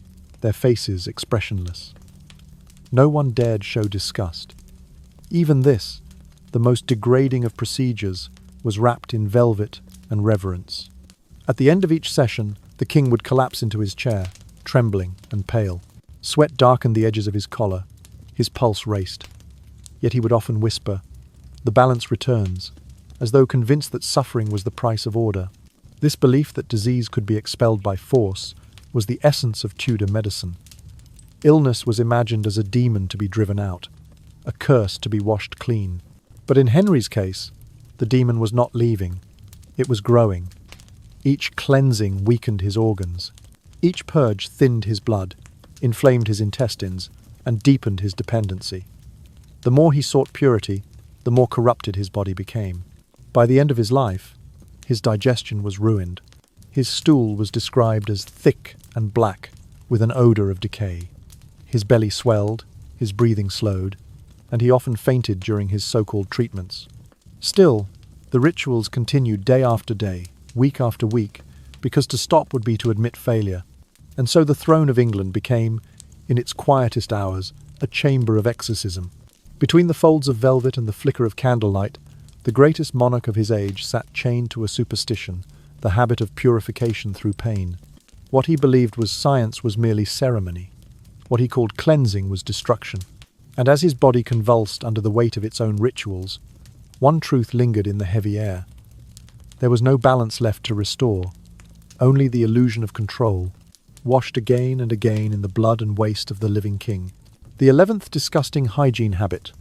their faces expressionless. No one dared show disgust. Even this, the most degrading of procedures, was wrapped in velvet and reverence. At the end of each session, the king would collapse into his chair, trembling and pale. Sweat darkened the edges of his collar. His pulse raced. Yet he would often whisper, "The balance returns," as though convinced that suffering was the price of order. This belief that disease could be expelled by force was the essence of Tudor medicine. Illness was imagined as a demon to be driven out, a curse to be washed clean. But in Henry's case, the demon was not leaving. It was growing. Each cleansing weakened his organs. Each purge thinned his blood, inflamed his intestines, and deepened his dependency. The more he sought purity, the more corrupted his body became. By the end of his life, his digestion was ruined. His stool was described as thick and black, with an odor of decay. His belly swelled, his breathing slowed, and he often fainted during his so-called treatments. Still, the rituals continued day after day, week after week, because to stop would be to admit failure. And so the throne of England became, in its quietest hours, a chamber of exorcism. Between the folds of velvet and the flicker of candlelight, the greatest monarch of his age sat chained to a superstition, the habit of purification through pain. What he believed was science was merely ceremony. What he called cleansing was destruction. And as his body convulsed under the weight of its own rituals, one truth lingered in the heavy air. There was no balance left to restore, only the illusion of control, washed again and again in the blood and waste of the living king. The 11th disgusting hygiene habit,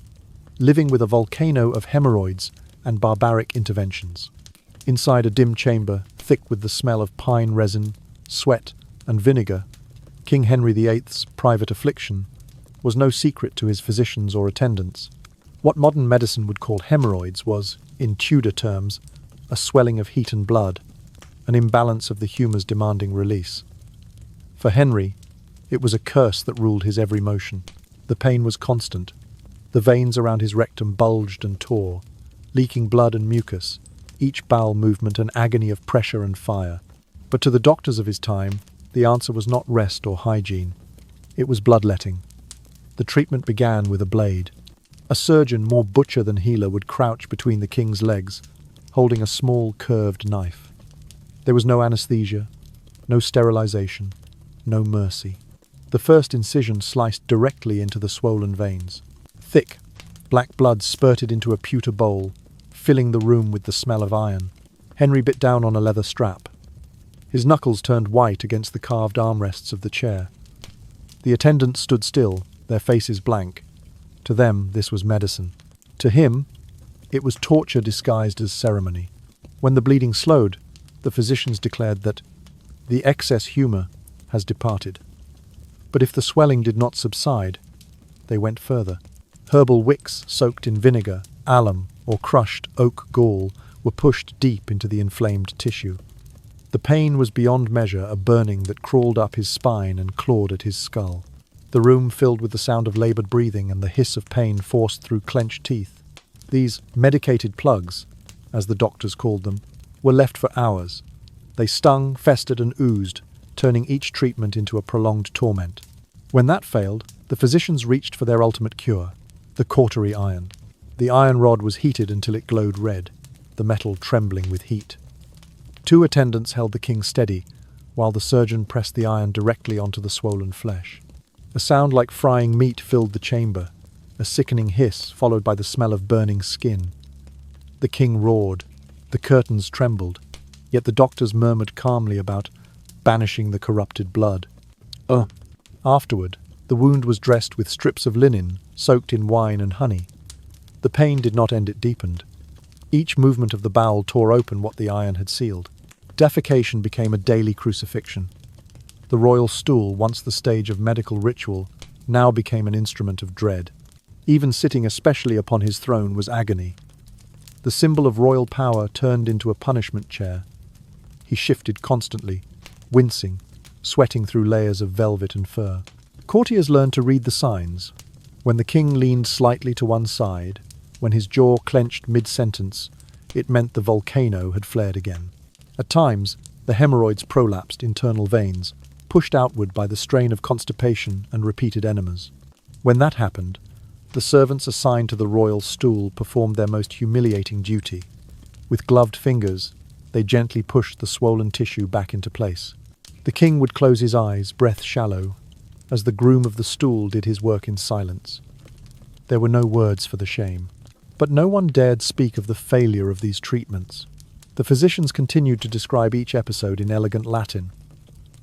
living with a volcano of hemorrhoids and barbaric interventions. Inside a dim chamber, thick with the smell of pine resin, sweat, and vinegar, King Henry VIII's private affliction was no secret to his physicians or attendants. What modern medicine would call hemorrhoids was, in Tudor terms, a swelling of heat and blood, an imbalance of the humours demanding release. For Henry, it was a curse that ruled his every motion. The pain was constant. The veins around his rectum bulged and tore, leaking blood and mucus, each bowel movement an agony of pressure and fire. But to the doctors of his time, the answer was not rest or hygiene. It was bloodletting. The treatment began with a blade. A surgeon, more butcher than healer, would crouch between the king's legs, holding a small, curved knife. There was no anesthesia, no sterilization, no mercy. The first incision sliced directly into the swollen veins. Thick, black blood spurted into a pewter bowl, filling the room with the smell of iron. Henry bit down on a leather strap. His knuckles turned white against the carved armrests of the chair. The attendants stood still, their faces blank. To them, this was medicine. To him, it was torture disguised as ceremony. When the bleeding slowed, the physicians declared that the excess humour has departed. But if the swelling did not subside, they went further. Herbal wicks soaked in vinegar, alum, or crushed oak gall were pushed deep into the inflamed tissue. The pain was beyond measure, a burning that crawled up his spine and clawed at his skull. The room filled with the sound of laboured breathing and the hiss of pain forced through clenched teeth. These medicated plugs, as the doctors called them, were left for hours. They stung, festered and oozed, turning each treatment into a prolonged torment. When that failed, the physicians reached for their ultimate cure, the cautery iron. The iron rod was heated until it glowed red, the metal trembling with heat. 2 attendants held the king steady, while the surgeon pressed the iron directly onto the swollen flesh. A sound like frying meat filled the chamber, a sickening hiss followed by the smell of burning skin. The king roared, the curtains trembled, yet the doctors murmured calmly about banishing the corrupted blood. Afterward, the wound was dressed with strips of linen, soaked in wine and honey. The pain did not end, it deepened. Each movement of the bowel tore open what the iron had sealed. Defecation became a daily crucifixion. The royal stool, once the stage of medical ritual, now became an instrument of dread. Even sitting especially upon his throne was agony. The symbol of royal power turned into a punishment chair. He shifted constantly, wincing, sweating through layers of velvet and fur. Courtiers learned to read the signs. When the king leaned slightly to one side, when his jaw clenched mid-sentence, it meant the volcano had flared again. At times, the hemorrhoids prolapsed internal veins, pushed outward by the strain of constipation and repeated enemas. When that happened, the servants assigned to the royal stool performed their most humiliating duty. With gloved fingers, they gently pushed the swollen tissue back into place. The king would close his eyes, breath shallow, as the groom of the stool did his work in silence. There were no words for the shame. But no one dared speak of the failure of these treatments. The physicians continued to describe each episode in elegant Latin.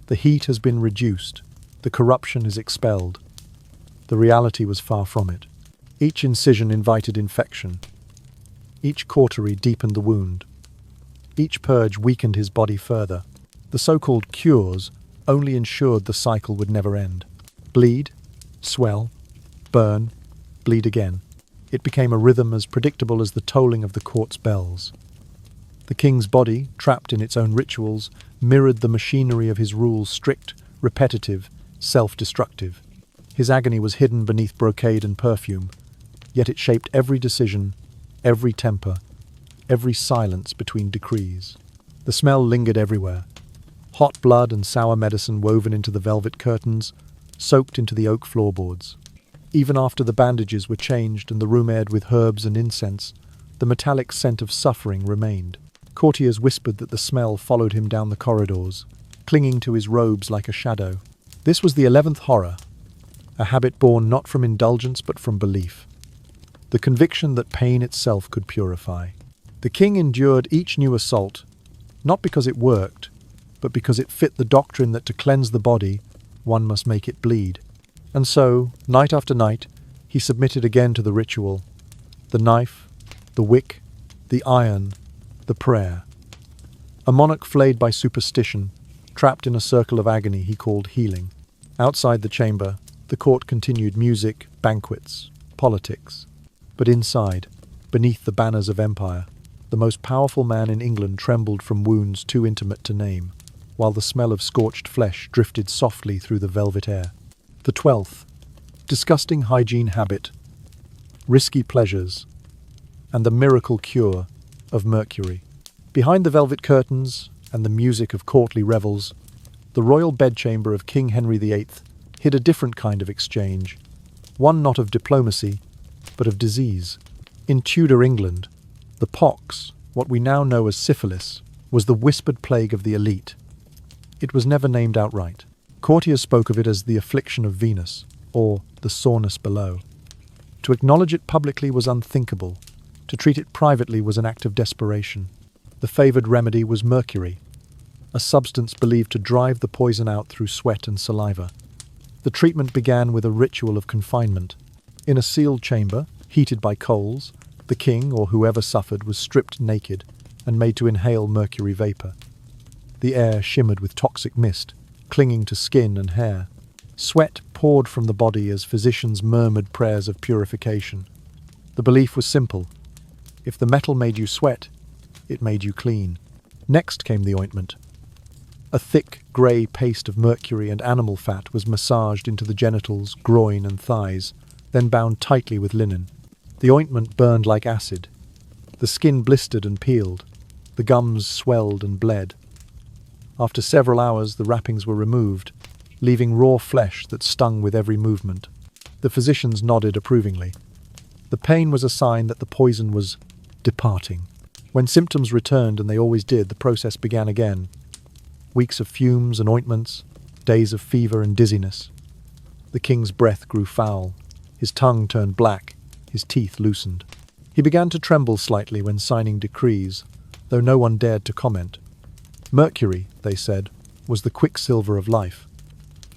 The heat has been reduced. The corruption is expelled. The reality was far from it. Each incision invited infection. Each cautery deepened the wound. Each purge weakened his body further. The so-called cures only ensured the cycle would never end. Bleed, swell, burn, bleed again. It became a rhythm as predictable as the tolling of the court's bells. The king's body, trapped in its own rituals, mirrored the machinery of his rule, strict, repetitive, self-destructive. His agony was hidden beneath brocade and perfume, yet it shaped every decision, every temper, every silence between decrees. The smell lingered everywhere. Hot blood and sour medicine woven into the velvet curtains, soaked into the oak floorboards. Even after the bandages were changed and the room aired with herbs and incense, the metallic scent of suffering remained. Courtiers whispered that the smell followed him down the corridors, clinging to his robes like a shadow. This was the 11th horror, a habit born not from indulgence but from belief. The conviction that pain itself could purify. The king endured each new assault, not because it worked, but because it fit the doctrine that to cleanse the body, one must make it bleed. And so, night after night, he submitted again to the ritual. The knife, the wick, the iron, the prayer. A monarch flayed by superstition, trapped in a circle of agony he called healing. Outside the chamber, the court continued music, banquets, politics. But inside, beneath the banners of empire, the most powerful man in England trembled from wounds too intimate to name, while the smell of scorched flesh drifted softly through the velvet air. The 12th, disgusting hygiene habit, risky pleasures, and the miracle cure of mercury. Behind the velvet curtains and the music of courtly revels, the royal bedchamber of King Henry VIII hid a different kind of exchange, one not of diplomacy, but of disease. In Tudor England, the pox, what we now know as syphilis, was the whispered plague of the elite. It was never named outright. Courtiers spoke of it as the affliction of Venus, or the soreness below. To acknowledge it publicly was unthinkable. To treat it privately was an act of desperation. The favoured remedy was mercury, a substance believed to drive the poison out through sweat and saliva. The treatment began with a ritual of confinement. In a sealed chamber, heated by coals, the king, or whoever suffered, was stripped naked and made to inhale mercury vapour. The air shimmered with toxic mist, clinging to skin and hair. Sweat poured from the body as physicians murmured prayers of purification. The belief was simple. If the metal made you sweat, it made you clean. Next came the ointment. A thick, grey paste of mercury and animal fat was massaged into the genitals, groin and thighs, then bound tightly with linen. The ointment burned like acid. The skin blistered and peeled. The gums swelled and bled. After several hours, the wrappings were removed, leaving raw flesh that stung with every movement. The physicians nodded approvingly. The pain was a sign that the poison was departing. When symptoms returned, and they always did, the process began again. Weeks of fumes and ointments, days of fever and dizziness. The king's breath grew foul. His tongue turned black, his teeth loosened. He began to tremble slightly when signing decrees, though no one dared to comment. Mercury, they said, was the quicksilver of life.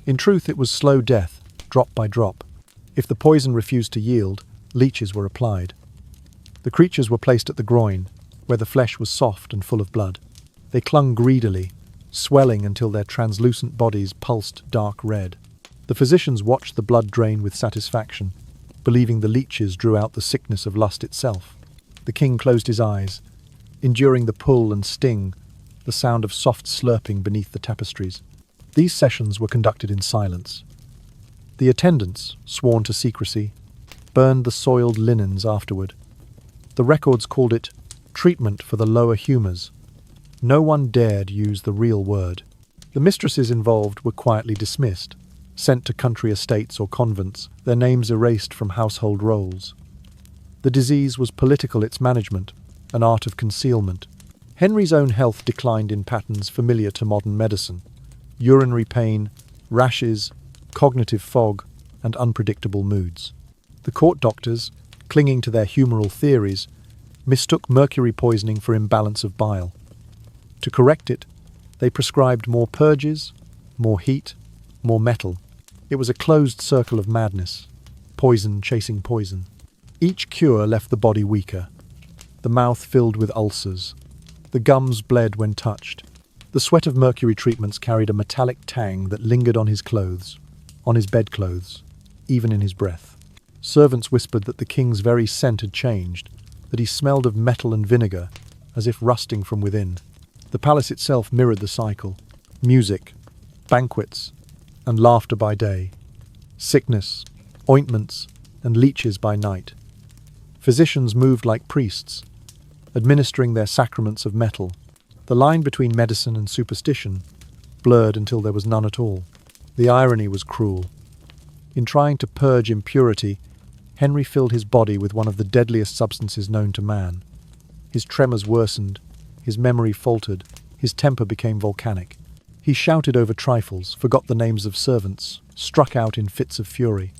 In truth, it was slow death, drop by drop. If the poison refused to yield, leeches were applied. The creatures were placed at the groin, where the flesh was soft and full of blood. They clung greedily, swelling until their translucent bodies pulsed dark red. The physicians watched the blood drain with satisfaction, believing the leeches drew out the sickness of lust itself. The king closed his eyes, enduring the pull and sting, the sound of soft slurping beneath the tapestries. These sessions were conducted in silence. The attendants, sworn to secrecy, burned the soiled linens afterward. The records called it treatment for the lower humours. No one dared use the real word. The mistresses involved were quietly dismissed, sent to country estates or convents, their names erased from household rolls. The disease was political, its management, an art of concealment. Henry's own health declined in patterns familiar to modern medicine: urinary pain, rashes, cognitive fog, and unpredictable moods. The court doctors, clinging to their humoral theories, mistook mercury poisoning for imbalance of bile. To correct it, they prescribed more purges, more heat, more metal. It was a closed circle of madness, poison chasing poison. Each cure left the body weaker, the mouth filled with ulcers. The gums bled when touched. The sweat of mercury treatments carried a metallic tang that lingered on his clothes, on his bedclothes, even in his breath. Servants whispered that the king's very scent had changed, that he smelled of metal and vinegar, as if rusting from within. The palace itself mirrored the cycle. Music, banquets, and laughter by day. Sickness, ointments, and leeches by night. Physicians moved like priests, administering their sacraments of metal. The line between medicine and superstition blurred until there was none at all. The irony was cruel. In trying to purge impurity, Henry filled his body with one of the deadliest substances known to man. His tremors worsened, his memory faltered, his temper became volcanic. He shouted over trifles, forgot the names of servants, struck out in fits of fury.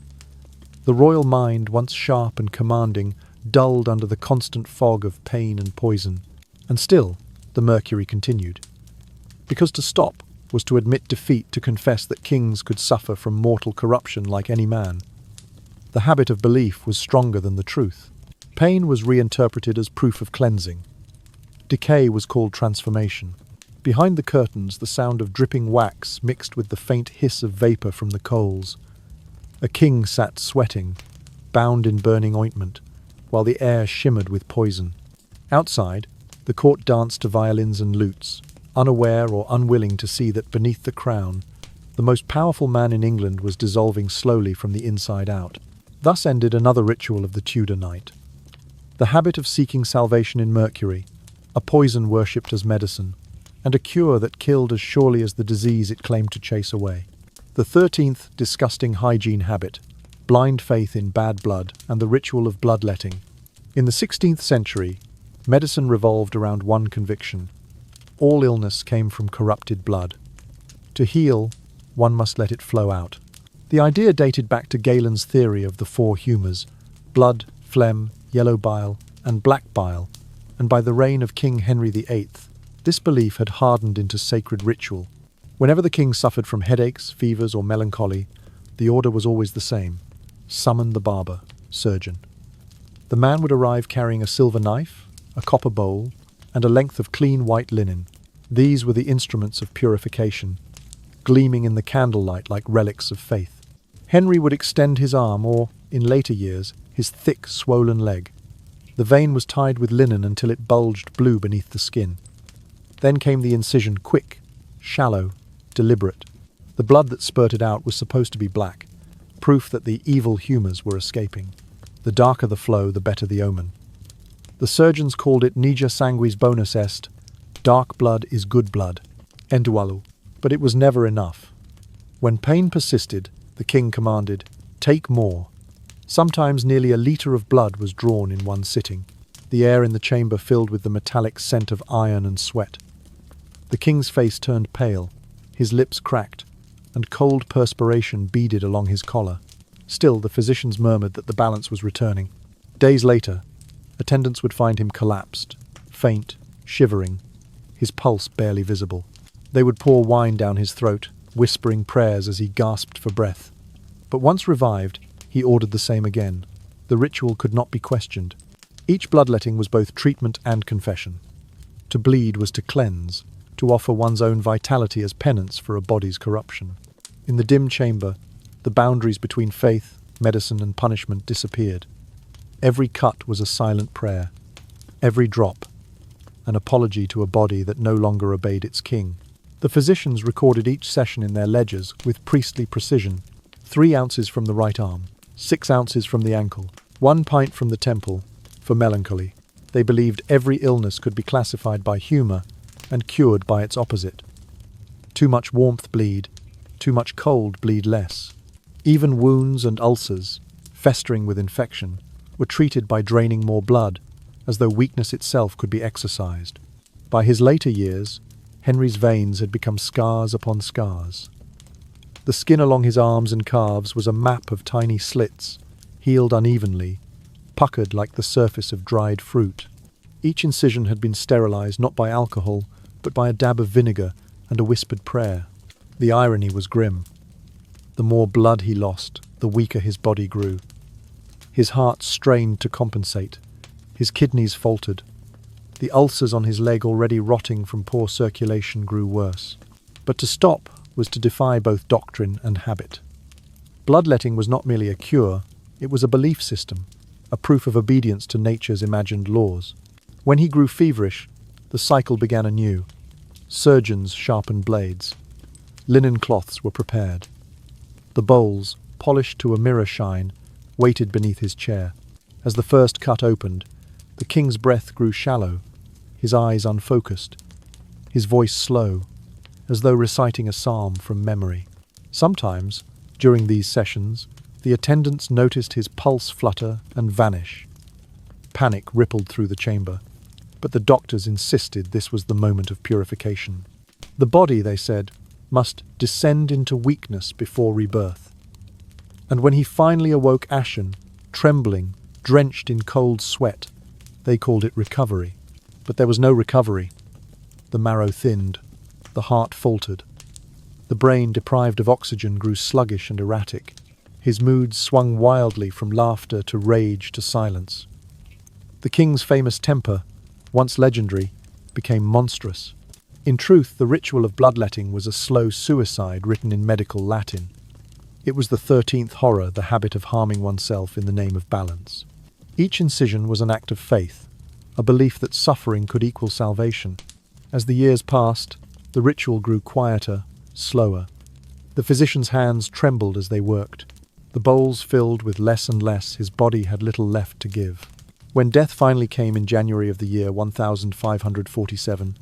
The royal mind, once sharp and commanding, dulled under the constant fog of pain and poison. And still, the mercury continued. Because to stop was to admit defeat, to confess that kings could suffer from mortal corruption like any man. The habit of belief was stronger than the truth. Pain was reinterpreted as proof of cleansing. Decay was called transformation. Behind the curtains, the sound of dripping wax mixed with the faint hiss of vapor from the coals. A king sat sweating, bound in burning ointment, while the air shimmered with poison. Outside, the court danced to violins and lutes, unaware or unwilling to see that beneath the crown, the most powerful man in England was dissolving slowly from the inside out. Thus ended another ritual of the Tudor night. The habit of seeking salvation in mercury, a poison worshipped as medicine, and a cure that killed as surely as the disease it claimed to chase away. The 13th disgusting hygiene habit, blind faith in bad blood and the ritual of bloodletting. In the 16th century, medicine revolved around one conviction. All illness came from corrupted blood. To heal, one must let it flow out. The idea dated back to Galen's theory of the four humours: blood, phlegm, yellow bile, and black bile, and by the reign of King Henry VIII, this belief had hardened into sacred ritual. Whenever the king suffered from headaches, fevers, or melancholy, the order was always the same: summon the barber, surgeon. The man would arrive carrying a silver knife, a copper bowl, and a length of clean white linen. These were the instruments of purification, gleaming in the candlelight like relics of faith. Henry would extend his arm, or, in later years, his thick, swollen leg. The vein was tied with linen until it bulged blue beneath the skin. Then came the incision, quick, shallow, deliberate. The blood that spurted out was supposed to be black, proof that the evil humours were escaping. The darker the flow, the better the omen. The surgeons called it niga sanguis bonus est, dark blood is good blood, endualu. But it was never enough. When pain persisted, the king commanded, take more. Sometimes nearly a litre of blood was drawn in one sitting, the air in the chamber filled with the metallic scent of iron and sweat. The king's face turned pale, his lips cracked, and cold perspiration beaded along his collar. Still, the physicians murmured that the balance was returning. Days later, attendants would find him collapsed, faint, shivering, his pulse barely visible. They would pour wine down his throat, whispering prayers as he gasped for breath. But once revived, he ordered the same again. The ritual could not be questioned. Each bloodletting was both treatment and confession. To bleed was to cleanse, to offer one's own vitality as penance for a body's corruption. In the dim chamber, the boundaries between faith, medicine, and punishment disappeared. Every cut was a silent prayer, every drop an apology to a body that no longer obeyed its king. The physicians recorded each session in their ledgers with priestly precision: 3 ounces from the right arm, 6 ounces from the ankle, 1 pint from the temple, for melancholy. They believed every illness could be classified by humour and cured by its opposite. Too much warmth, bleed; too much cold, bleed less. Even wounds and ulcers, festering with infection, were treated by draining more blood, as though weakness itself could be exorcised. By his later years, Henry's veins had become scars upon scars. The skin along his arms and calves was a map of tiny slits, healed unevenly, puckered like the surface of dried fruit. Each incision had been sterilized not by alcohol, but by a dab of vinegar and a whispered prayer. The irony was grim. The more blood he lost, the weaker his body grew. His heart strained to compensate. His kidneys faltered. The ulcers on his leg, already rotting from poor circulation, grew worse. But to stop was to defy both doctrine and habit. Bloodletting was not merely a cure, it was a belief system, a proof of obedience to nature's imagined laws. When he grew feverish, The cycle began anew. Surgeons sharpened blades. Linen cloths were prepared. The bowls, polished to a mirror shine, waited beneath his chair. As the first cut opened, the king's breath grew shallow, his eyes unfocused, his voice slow, as though reciting a psalm from memory. Sometimes, during these sessions, the attendants noticed his pulse flutter and vanish. Panic rippled through the chamber, but the doctors insisted this was the moment of purification. The body, they said, must descend into weakness before rebirth. And when he finally awoke ashen, trembling, drenched in cold sweat, they called it recovery. But there was no recovery. The marrow thinned, the heart faltered. The brain, deprived of oxygen, grew sluggish and erratic. His moods swung wildly from laughter to rage to silence. The king's famous temper, once legendary, became monstrous. In truth, the ritual of bloodletting was a slow suicide written in medical Latin. It was the 13th horror, the habit of harming oneself in the name of balance. Each incision was an act of faith, a belief that suffering could equal salvation. As the years passed, the ritual grew quieter, slower. The physician's hands trembled as they worked. The bowls filled with less and less, his body had little left to give. When death finally came in January of the year 1547,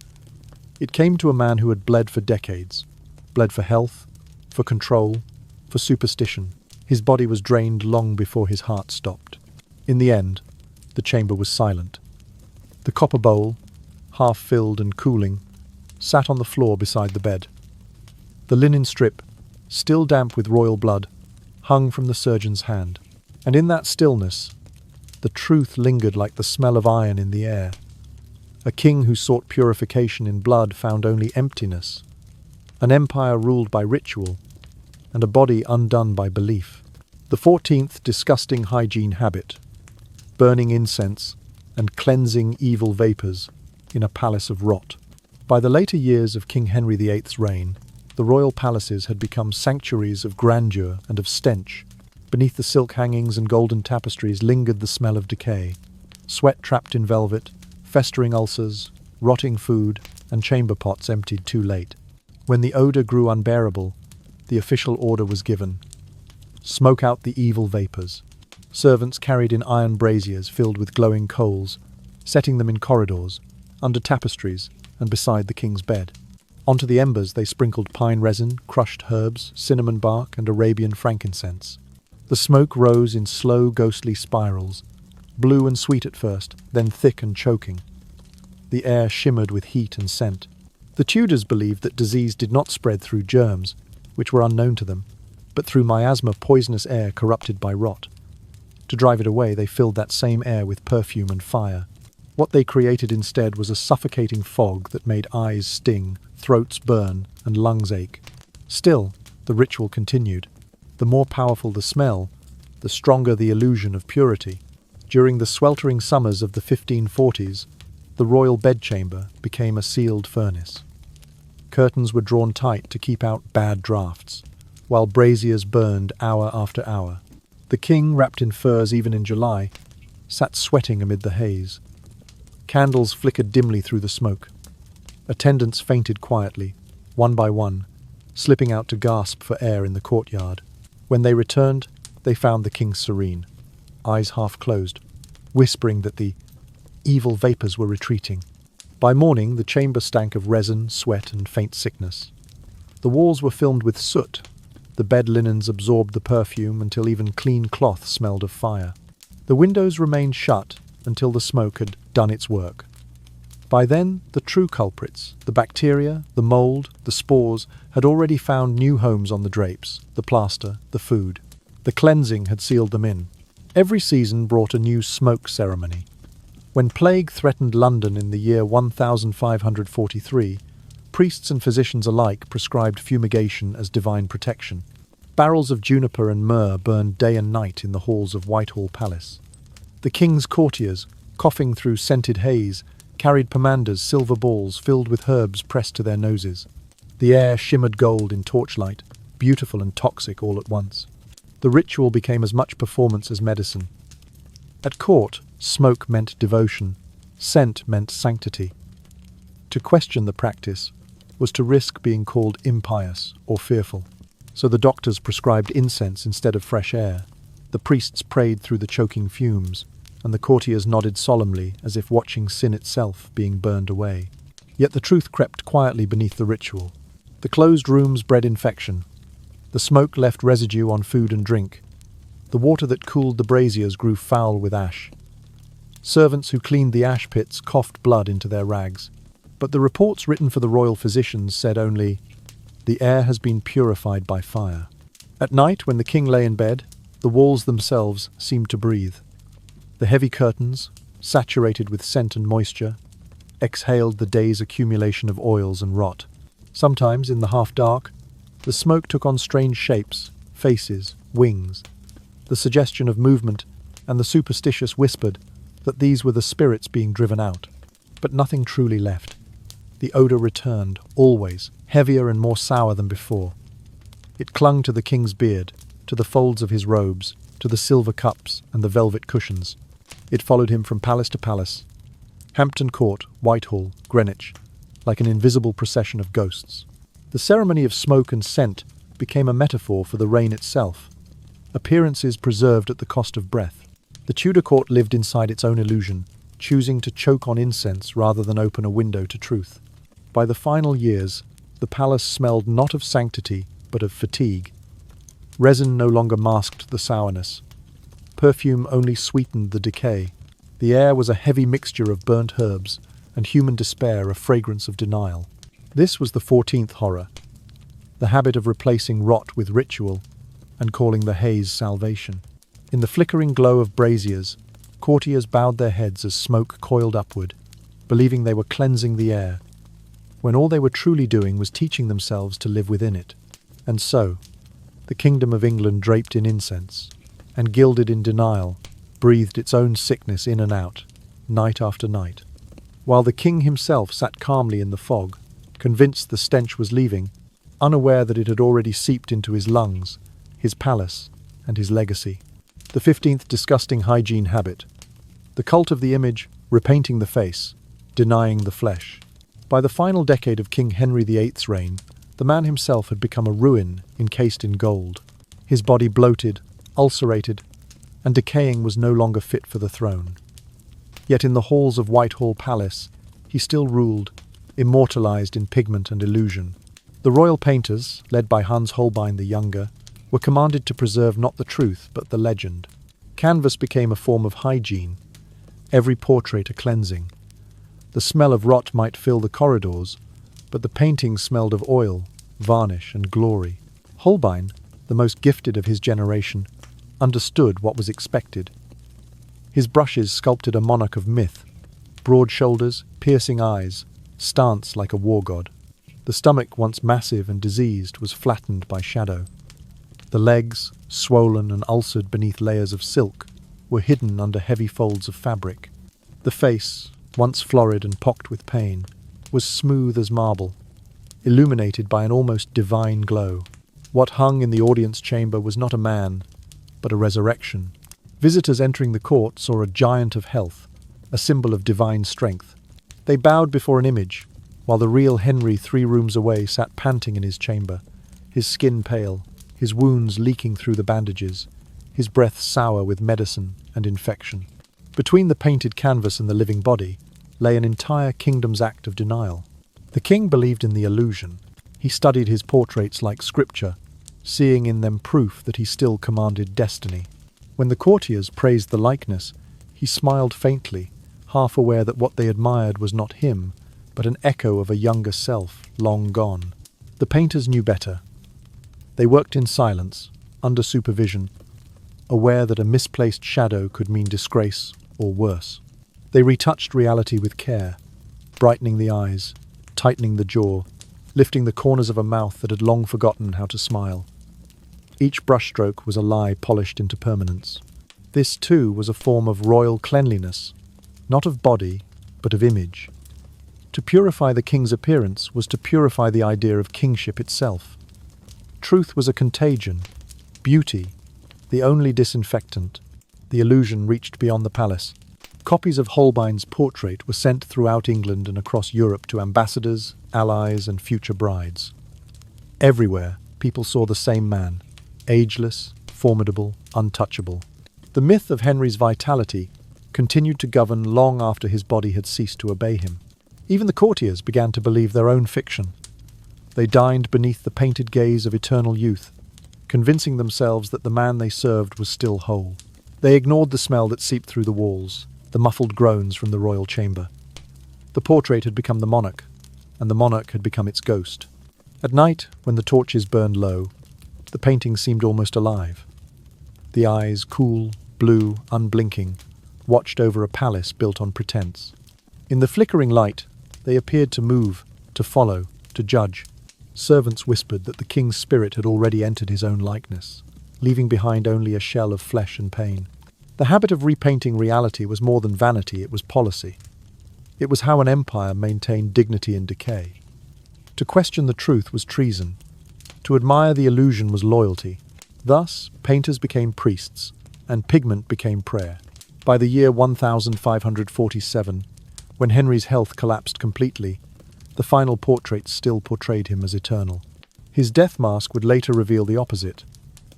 it came to a man who had bled for decades, bled for health, for control, for superstition. His body was drained long before his heart stopped. In the end, the chamber was silent. The copper bowl, half filled and cooling, sat on the floor beside the bed. The linen strip, still damp with royal blood, hung from the surgeon's hand. And in that stillness, the truth lingered like the smell of iron in the air. A king who sought purification in blood found only emptiness, an empire ruled by ritual, and a body undone by belief. The 14th disgusting hygiene habit, burning incense and cleansing evil vapours in a palace of rot. By the later years of King Henry VIII's reign, the royal palaces had become sanctuaries of grandeur and of stench. Beneath the silk hangings and golden tapestries lingered the smell of decay, sweat trapped in velvet, festering ulcers, rotting food, and chamber pots emptied too late. When the odour grew unbearable, the official order was given: smoke out the evil vapours. Servants carried in iron braziers filled with glowing coals, setting them in corridors, under tapestries, and beside the king's bed. Onto the embers they sprinkled pine resin, crushed herbs, cinnamon bark, and Arabian frankincense. The smoke rose in slow, ghostly spirals, blue and sweet at first, then thick and choking. The air shimmered with heat and scent. The Tudors believed that disease did not spread through germs, which were unknown to them, but through miasma, poisonous air corrupted by rot. To drive it away, they filled that same air with perfume and fire. What they created instead was a suffocating fog that made eyes sting, throats burn, and lungs ache. Still, the ritual continued. The more powerful the smell, the stronger the illusion of purity. During the sweltering summers of the 1540s, the royal bedchamber became a sealed furnace. Curtains were drawn tight to keep out bad draughts, while braziers burned hour after hour. The king, wrapped in furs even in July, sat sweating amid the haze. Candles flickered dimly through the smoke. Attendants fainted quietly, one by one, slipping out to gasp for air in the courtyard. When they returned, they found the king serene, eyes half closed, whispering that the evil vapours were retreating. By morning, the chamber stank of resin, sweat, and faint sickness. The walls were filmed with soot. The bed linens absorbed the perfume until even clean cloth smelled of fire. The windows remained shut until the smoke had done its work. By then, the true culprits, the bacteria, the mould, the spores, had already found new homes on the drapes, the plaster, the food. The cleansing had sealed them in. Every season brought a new smoke ceremony. When plague threatened London in the year 1543, priests and physicians alike prescribed fumigation as divine protection. Barrels of juniper and myrrh burned day and night in the halls of Whitehall Palace. The king's courtiers, coughing through scented haze, carried pomanders, silver balls filled with herbs pressed to their noses. The air shimmered gold in torchlight, beautiful and toxic all at once. The ritual became as much performance as medicine. At court, smoke meant devotion, scent meant sanctity. To question the practice was to risk being called impious or fearful. So the doctors prescribed incense instead of fresh air. The priests prayed through the choking fumes, and the courtiers nodded solemnly as if watching sin itself being burned away. Yet the truth crept quietly beneath the ritual. The closed rooms bred infection. The smoke left residue on food and drink. The water that cooled the braziers grew foul with ash. Servants who cleaned the ash pits coughed blood into their rags. But the reports written for the royal physicians said only, "The air has been purified by fire." At night, when the king lay in bed, the walls themselves seemed to breathe. The heavy curtains, saturated with scent and moisture, exhaled the day's accumulation of oils and rot. Sometimes, in the half-dark, the smoke took on strange shapes, faces, wings. The suggestion of movement, and the superstitious whispered that these were the spirits being driven out. But nothing truly left. The odour returned, always, heavier and more sour than before. It clung to the king's beard, to the folds of his robes, to the silver cups and the velvet cushions. It followed him from palace to palace, Hampton Court, Whitehall, Greenwich, like an invisible procession of ghosts. The ceremony of smoke and scent became a metaphor for the reign itself, appearances preserved at the cost of breath. The Tudor court lived inside its own illusion, choosing to choke on incense rather than open a window to truth. By the final years, the palace smelled not of sanctity, but of fatigue. Resin no longer masked the sourness. Perfume only sweetened the decay. The air was a heavy mixture of burnt herbs, and human despair a fragrance of denial. This was the 14th horror, the habit of replacing rot with ritual and calling the haze salvation. In the flickering glow of braziers, courtiers bowed their heads as smoke coiled upward, believing they were cleansing the air, when all they were truly doing was teaching themselves to live within it. And so, the kingdom of England draped in incense, and gilded in denial, breathed its own sickness in and out, night after night. While the king himself sat calmly in the fog, convinced the stench was leaving, unaware that it had already seeped into his lungs, his palace, and his legacy. The 15th disgusting hygiene habit. The cult of the image, repainting the face, denying the flesh. By the final decade of King Henry VIII's reign, the man himself had become a ruin encased in gold. His body bloated, ulcerated, and decaying was no longer fit for the throne. Yet in the halls of Whitehall Palace, he still ruled, immortalized in pigment and illusion. The royal painters, led by Hans Holbein the Younger, were commanded to preserve not the truth but the legend. Canvas became a form of hygiene, every portrait a cleansing. The smell of rot might fill the corridors, but the paintings smelled of oil, varnish, and glory. Holbein, the most gifted of his generation, understood what was expected. His brushes sculpted a monarch of myth, broad shoulders, piercing eyes, stance like a war god. The stomach, once massive and diseased, was flattened by shadow. The legs, swollen and ulcered beneath layers of silk, were hidden under heavy folds of fabric. The face, once florid and pocked with pain, was smooth as marble, illuminated by an almost divine glow. What hung in the audience chamber was not a man, but a resurrection. Visitors entering the court saw a giant of health, a symbol of divine strength. They bowed before an image, while the real Henry 3 rooms away sat panting in his chamber, his skin pale, his wounds leaking through the bandages, his breath sour with medicine and infection. Between the painted canvas and the living body lay an entire kingdom's act of denial. The king believed in the illusion. He studied his portraits like scripture, seeing in them proof that he still commanded destiny. When the courtiers praised the likeness, he smiled faintly, half aware that what they admired was not him, but an echo of a younger self, long gone. The painters knew better. They worked in silence, under supervision, aware that a misplaced shadow could mean disgrace or worse. They retouched reality with care, brightening the eyes, tightening the jaw, lifting the corners of a mouth that had long forgotten how to smile. Each brushstroke was a lie polished into permanence. This, too, was a form of royal cleanliness, not of body, but of image. To purify the king's appearance was to purify the idea of kingship itself. Truth was a contagion, beauty, the only disinfectant. The illusion reached beyond the palace. Copies of Holbein's portrait were sent throughout England and across Europe to ambassadors, allies, and future brides. Everywhere, people saw the same man, ageless, formidable, untouchable. The myth of Henry's vitality continued to govern long after his body had ceased to obey him. Even the courtiers began to believe their own fiction. They dined beneath the painted gaze of eternal youth, convincing themselves that the man they served was still whole. They ignored the smell that seeped through the walls, the muffled groans from the royal chamber. The portrait had become the monarch, and the monarch had become its ghost. At night, when the torches burned low, the painting seemed almost alive. The eyes, cool, blue, unblinking, watched over a palace built on pretense. In the flickering light, they appeared to move, to follow, to judge. Servants whispered that the king's spirit had already entered his own likeness, leaving behind only a shell of flesh and pain. The habit of repainting reality was more than vanity, it was policy. It was how an empire maintained dignity in decay. To question the truth was treason. To admire the illusion was loyalty. Thus, painters became priests, and pigment became prayer. By the year 1547, when Henry's health collapsed completely, the final portraits still portrayed him as eternal. His death mask would later reveal the opposite: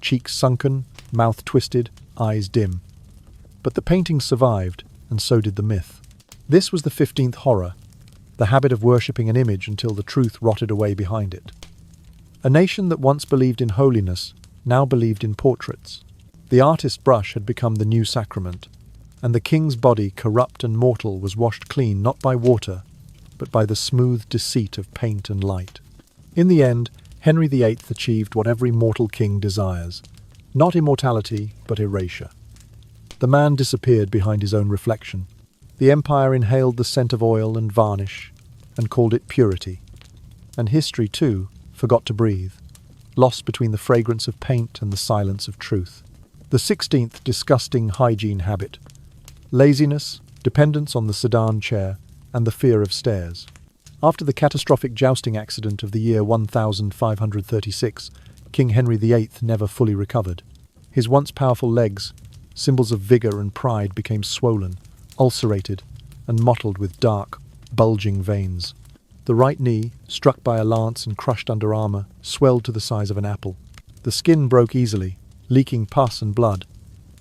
cheeks sunken, mouth twisted, eyes dim. But the painting survived, and so did the myth. This was the 15th horror, the habit of worshipping an image until the truth rotted away behind it. A nation that once believed in holiness now believed in portraits. The artist's brush had become the new sacrament, and the king's body, corrupt and mortal, was washed clean not by water, but by the smooth deceit of paint and light. In the end, Henry VIII achieved what every mortal king desires: not immortality, but erasure. The man disappeared behind his own reflection. The empire inhaled the scent of oil and varnish, and called it purity. And history, too, forgot to breathe, lost between the fragrance of paint and the silence of truth. The 16th disgusting hygiene habit: laziness, dependence on the sedan chair, and the fear of stairs. After the catastrophic jousting accident of the year 1536, King Henry VIII never fully recovered. His once powerful legs, symbols of vigour and pride, became swollen, ulcerated, and mottled with dark, bulging veins. The right knee, struck by a lance and crushed under armour, swelled to the size of an apple. The skin broke easily, leaking pus and blood,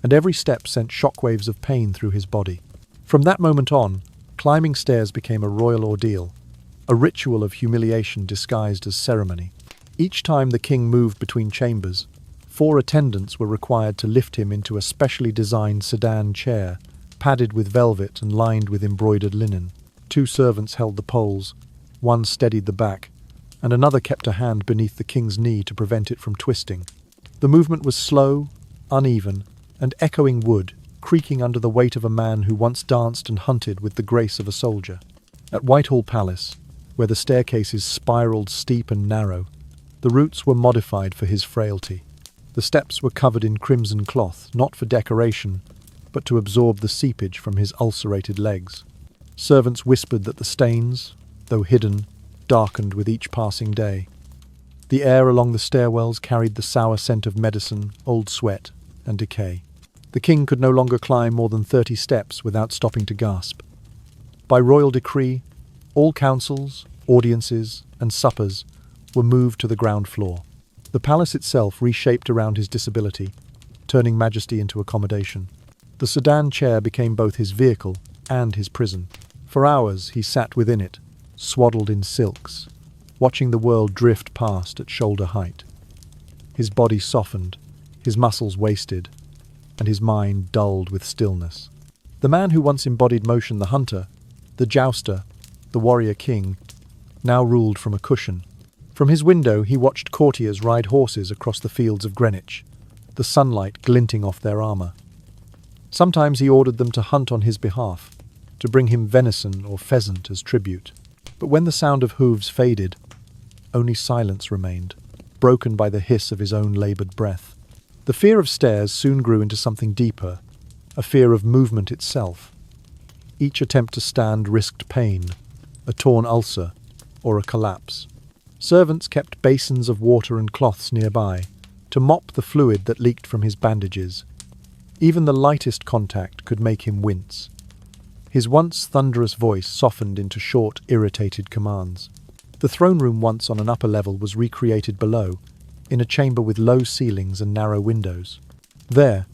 and every step sent shockwaves of pain through his body. From that moment on, climbing stairs became a royal ordeal, a ritual of humiliation disguised as ceremony. Each time the king moved between chambers, 4 attendants were required to lift him into a specially designed sedan chair, padded with velvet and lined with embroidered linen. 2 servants held the poles, 1 steadied the back, and another kept a hand beneath the king's knee to prevent it from twisting. The movement was slow, uneven, and echoing wood, creaking under the weight of a man who once danced and hunted with the grace of a soldier. At Whitehall Palace, where the staircases spiraled steep and narrow, the routes were modified for his frailty. The steps were covered in crimson cloth, not for decoration, but to absorb the seepage from his ulcerated legs. Servants whispered that the stains, though hidden, darkened with each passing day. The air along the stairwells carried the sour scent of medicine, old sweat, and decay. The king could no longer climb more than 30 steps without stopping to gasp. By royal decree, all councils, audiences, and suppers were moved to the ground floor. The palace itself reshaped around his disability, turning majesty into accommodation. The sedan chair became both his vehicle and his prison. For hours he sat within it, swaddled in silks, watching the world drift past at shoulder height. His body softened, his muscles wasted, and his mind dulled with stillness. The man who once embodied motion, the hunter, the jouster, the warrior king, now ruled from a cushion. From his window he watched courtiers ride horses across the fields of Greenwich, the sunlight glinting off their armour. Sometimes he ordered them to hunt on his behalf, to bring him venison or pheasant as tribute. But when the sound of hooves faded, only silence remained, broken by the hiss of his own laboured breath. The fear of stairs soon grew into something deeper, a fear of movement itself. Each attempt to stand risked pain, a torn ulcer, or a collapse. Servants kept basins of water and cloths nearby, to mop the fluid that leaked from his bandages. Even the lightest contact could make him wince. His once thunderous voice softened into short, irritated commands. The throne room once on an upper level was recreated below, in a chamber with low ceilings and narrow windows. There,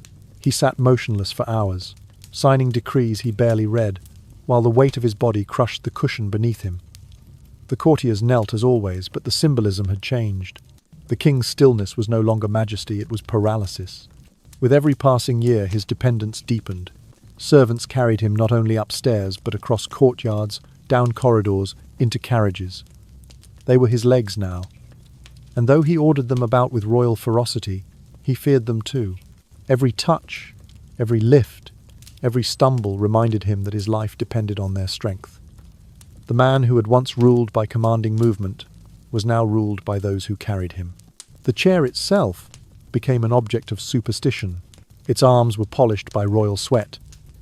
he sat motionless for hours, signing decrees he barely read, while the weight of his body crushed the cushion beneath him. The courtiers knelt as always, but the symbolism had changed. The king's stillness was no longer majesty, it was paralysis. With every passing year, his dependence deepened. Servants carried him not only upstairs, but across courtyards, down corridors, into carriages. They were his legs now. And though he ordered them about with royal ferocity, he feared them too. Every touch, every lift, every stumble reminded him that his life depended on their strength. The man who had once ruled by commanding movement was now ruled by those who carried him. The chair itself became an object of superstition. Its arms were polished by royal sweat,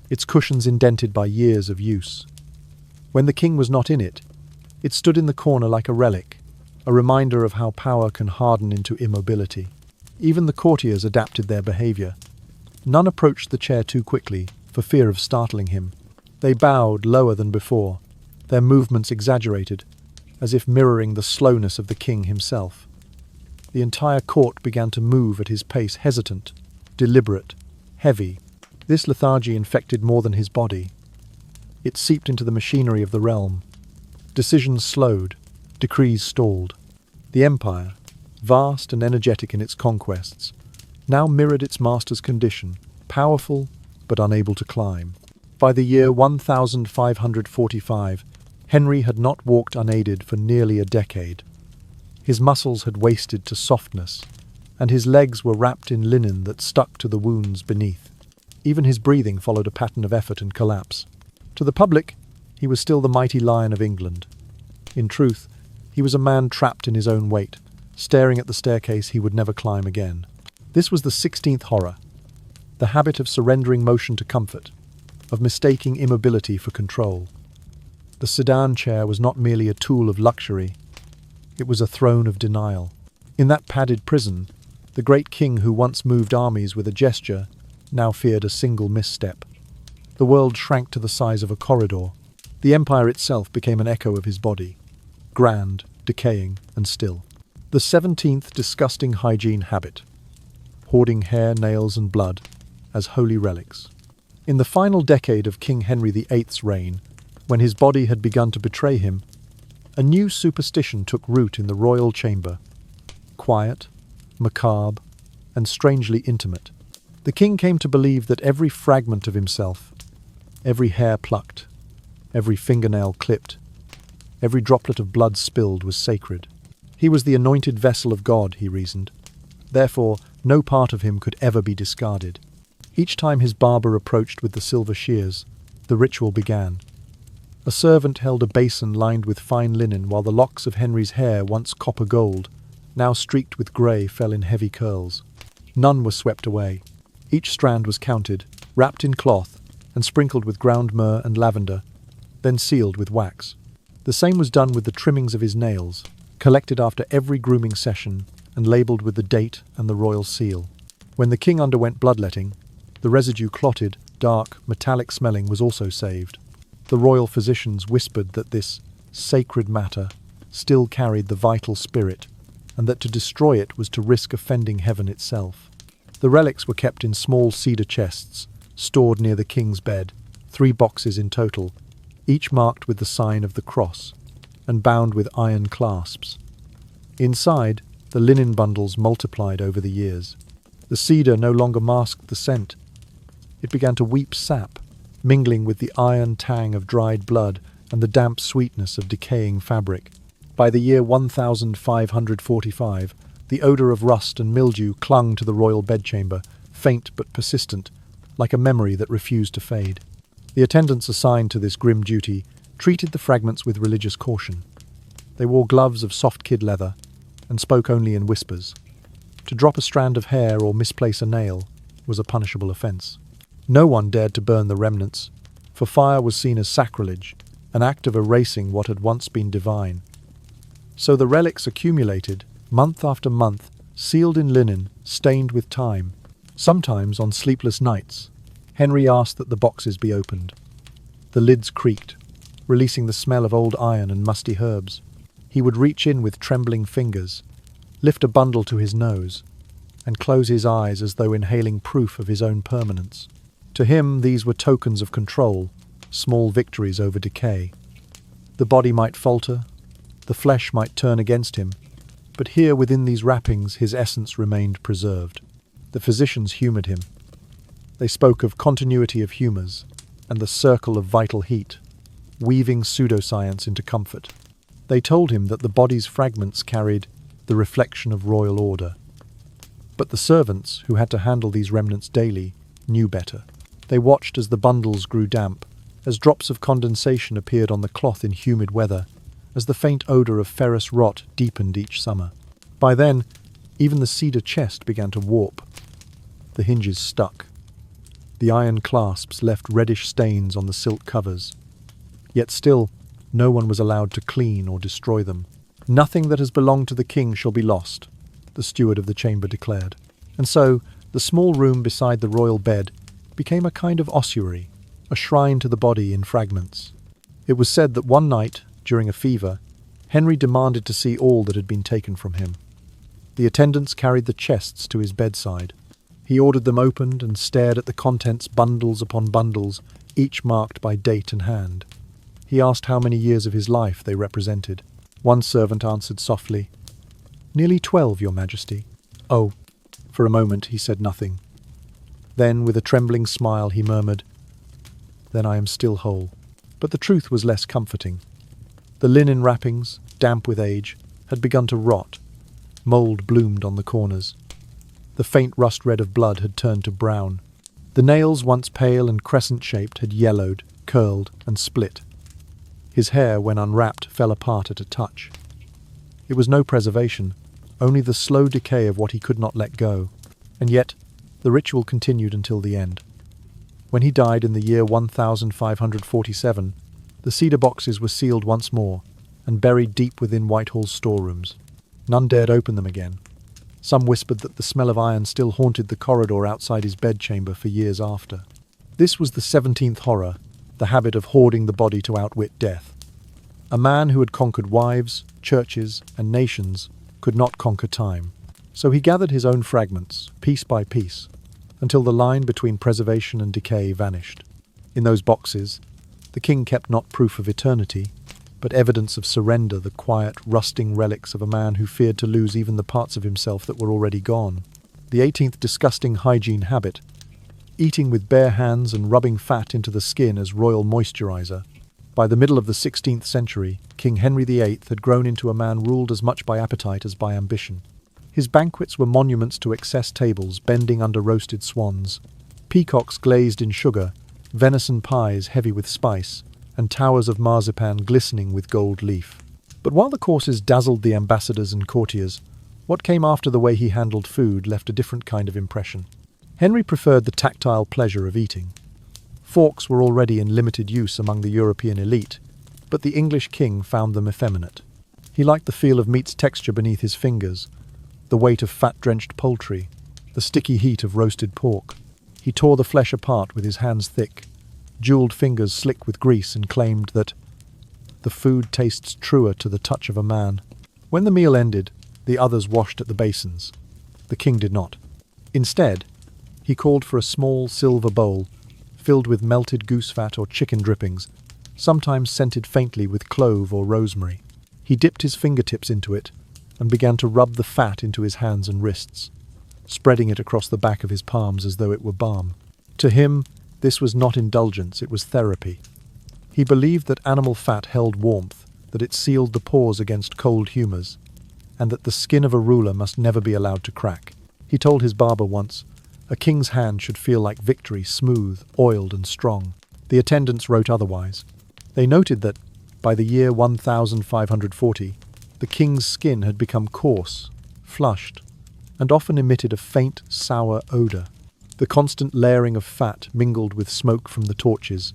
its cushions indented by years of use. When the king was not in it, it stood in the corner like a relic, a reminder of how power can harden into immobility. Even the courtiers adapted their behavior. None approached the chair too quickly, for fear of startling him. They bowed lower than before, their movements exaggerated, as if mirroring the slowness of the king himself. The entire court began to move at his pace, hesitant, deliberate, heavy. This lethargy infected more than his body. It seeped into the machinery of the realm. Decisions slowed, decrees stalled. The empire, vast and energetic in its conquests, now mirrored its master's condition, powerful but unable to climb. By the year 1545, Henry had not walked unaided for nearly a decade. His muscles had wasted to softness, and his legs were wrapped in linen that stuck to the wounds beneath. Even his breathing followed a pattern of effort and collapse. To the public, he was still the mighty lion of England. In truth, he was a man trapped in his own weight, staring at the staircase he would never climb again. This was the 16th horror, the habit of surrendering motion to comfort, of mistaking immobility for control. The sedan chair was not merely a tool of luxury, it was a throne of denial. In that padded prison, the great king who once moved armies with a gesture now feared a single misstep. The world shrank to the size of a corridor. The empire itself became an echo of his body, grand, decaying, and still. The 17th disgusting hygiene habit, hoarding hair, nails, and blood as holy relics. In the final decade of King Henry VIII's reign, when his body had begun to betray him, a new superstition took root in the royal chamber. Quiet, macabre, and strangely intimate. The king came to believe that every fragment of himself, every hair plucked, every fingernail clipped, every droplet of blood spilled was sacred. He was the anointed vessel of God, he reasoned. Therefore, no part of him could ever be discarded. Each time his barber approached with the silver shears, the ritual began. A servant held a basin lined with fine linen, while the locks of Henry's hair, once copper gold, now streaked with grey, fell in heavy curls. None was swept away. Each strand was counted, wrapped in cloth, and sprinkled with ground myrrh and lavender, then sealed with wax. The same was done with the trimmings of his nails, collected after every grooming session and labelled with the date and the royal seal. When the king underwent bloodletting, the residue clotted, dark, metallic-smelling was also saved. The royal physicians whispered that this sacred matter still carried the vital spirit, and that to destroy it was to risk offending heaven itself. The relics were kept in small cedar chests, stored near the king's bed, 3 boxes in total, each marked with the sign of the cross, and bound with iron clasps. Inside, the linen bundles multiplied over the years. The cedar no longer masked the scent. It began to weep sap, mingling with the iron tang of dried blood and the damp sweetness of decaying fabric. By the year 1545, the odour of rust and mildew clung to the royal bedchamber, faint but persistent, like a memory that refused to fade. The attendants assigned to this grim duty treated the fragments with religious caution. They wore gloves of soft kid leather and spoke only in whispers. To drop a strand of hair or misplace a nail was a punishable offence. No one dared to burn the remnants, for fire was seen as sacrilege, an act of erasing what had once been divine. So the relics accumulated, month after month, sealed in linen, stained with time. Sometimes, on sleepless nights, Henry asked that the boxes be opened. The lids creaked, releasing the smell of old iron and musty herbs. He would reach in with trembling fingers, lift a bundle to his nose, and close his eyes as though inhaling proof of his own permanence. To him, these were tokens of control, small victories over decay. The body might falter, the flesh might turn against him, but here within these wrappings his essence remained preserved. The physicians humoured him. They spoke of continuity of humours and the circle of vital heat, weaving pseudoscience into comfort. They told him that the body's fragments carried the reflection of royal order. But the servants, who had to handle these remnants daily, knew better. They watched as the bundles grew damp, as drops of condensation appeared on the cloth in humid weather, as the faint odour of ferrous rot deepened each summer. By then, even the cedar chest began to warp. The hinges stuck. The iron clasps left reddish stains on the silk covers. Yet still, no one was allowed to clean or destroy them. "Nothing that has belonged to the king shall be lost," the steward of the chamber declared. And so, the small room beside the royal bed became a kind of ossuary, a shrine to the body in fragments. It was said that one night, during a fever, Henry demanded to see all that had been taken from him. The attendants carried the chests to his bedside. He ordered them opened and stared at the contents bundles upon bundles, each marked by date and hand. He asked how many years of his life they represented. One servant answered softly, "Nearly 12, Your Majesty." "Oh." For a moment he said nothing. Then, with a trembling smile, he murmured, "Then I am still whole." But the truth was less comforting. The linen wrappings, damp with age, had begun to rot. Mould bloomed on the corners. The faint rust red of blood had turned to brown. The nails, once pale and crescent-shaped, had yellowed, curled, and split. His hair, when unwrapped, fell apart at a touch. It was no preservation, only the slow decay of what he could not let go. And yet, the ritual continued until the end. When he died in the year 1547, the cedar boxes were sealed once more and buried deep within Whitehall's storerooms. None dared open them again. Some whispered that the smell of iron still haunted the corridor outside his bedchamber for years after. This was the 17th horror, the habit of hoarding the body to outwit death. A man who had conquered wives, churches, and nations could not conquer time. So he gathered his own fragments, piece by piece, until the line between preservation and decay vanished. In those boxes, the king kept not proof of eternity, but evidence of surrender, the quiet, rusting relics of a man who feared to lose even the parts of himself that were already gone. The 18th disgusting hygiene habit, eating with bare hands and rubbing fat into the skin as royal moisturizer. By the middle of the 16th century, King Henry VIII had grown into a man ruled as much by appetite as by ambition. His banquets were monuments to excess tables bending under roasted swans, peacocks glazed in sugar, venison pies heavy with spice, and towers of marzipan glistening with gold leaf. But while the courses dazzled the ambassadors and courtiers, what came after the way he handled food left a different kind of impression. Henry preferred the tactile pleasure of eating. Forks were already in limited use among the European elite, but the English king found them effeminate. He liked the feel of meat's texture beneath his fingers, the weight of fat-drenched poultry, the sticky heat of roasted pork. He tore the flesh apart with his hands thick, jeweled fingers slick with grease, and claimed that the food tastes truer to the touch of a man. When the meal ended, the others washed at the basins. The king did not. Instead, he called for a small silver bowl filled with melted goose fat or chicken drippings, sometimes scented faintly with clove or rosemary. He dipped his fingertips into it and began to rub the fat into his hands and wrists, spreading it across the back of his palms as though it were balm. To him, this was not indulgence, it was therapy. He believed that animal fat held warmth, that it sealed the pores against cold humours, and that the skin of a ruler must never be allowed to crack. He told his barber once, a king's hand should feel like victory, smooth, oiled and strong. The attendants wrote otherwise. They noted that, by the year 1540, the king's skin had become coarse, flushed, and often emitted a faint, sour odour. The constant layering of fat mingled with smoke from the torches,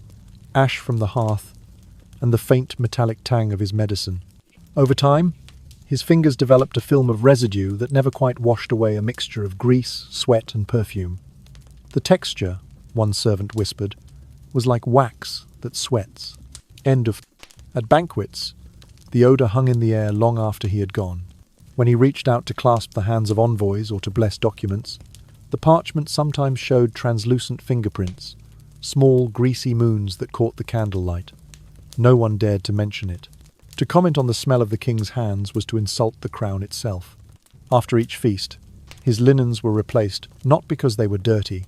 ash from the hearth, and the faint metallic tang of his medicine. Over time, his fingers developed a film of residue that never quite washed away a mixture of grease, sweat, and perfume. The texture, one servant whispered, was like wax that sweats. End of. At banquets, the odour hung in the air long after he had gone. When he reached out to clasp the hands of envoys or to bless documents, the parchment sometimes showed translucent fingerprints, small, greasy moons that caught the candlelight. No one dared to mention it. To comment on the smell of the king's hands was to insult the crown itself. After each feast, his linens were replaced not because they were dirty,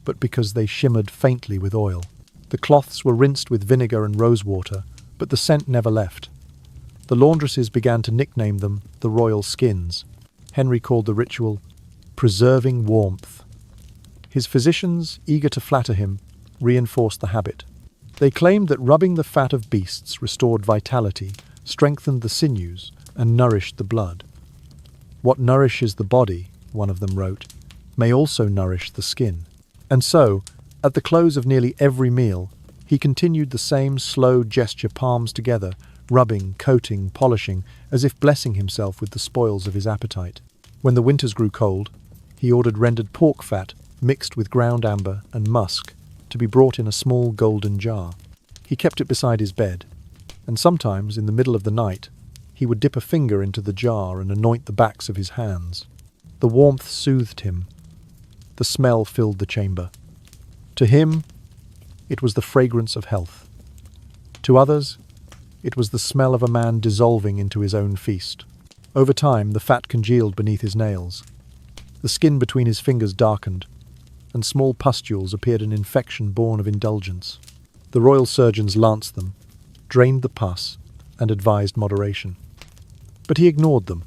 but because they shimmered faintly with oil. The cloths were rinsed with vinegar and rosewater, but the scent never left. The laundresses began to nickname them the royal skins. Henry called the ritual preserving warmth. His physicians, eager to flatter him, reinforced the habit. They claimed that rubbing the fat of beasts restored vitality, strengthened the sinews, and nourished the blood. What nourishes the body, one of them wrote, may also nourish the skin. And so, at the close of nearly every meal, he continued the same slow gesture, palms together, rubbing, coating, polishing, as if blessing himself with the spoils of his appetite. When the winters grew cold, he ordered rendered pork fat mixed with ground amber and musk to be brought in a small golden jar. He kept it beside his bed, and sometimes, in the middle of the night, he would dip a finger into the jar and anoint the backs of his hands. The warmth soothed him. The smell filled the chamber. To him, it was the fragrance of health. To others, it was the smell of a man dissolving into his own feast. Over time, the fat congealed beneath his nails. The skin between his fingers darkened, and small pustules appeared, an infection born of indulgence. The royal surgeons lanced them, drained the pus, and advised moderation. But he ignored them.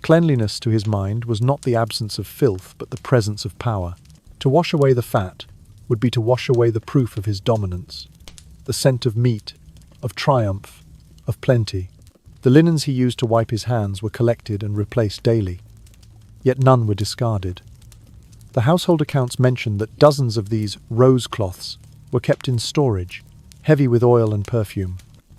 Cleanliness, to his mind, was not the absence of filth, but the presence of power. To wash away the fat would be to wash away the proof of his dominance, the scent of meat, of triumph, of plenty. The linens he used to wipe his hands were collected and replaced daily, yet none were discarded. The household accounts mention that dozens of these rose cloths were kept in storage, heavy with oil and perfume.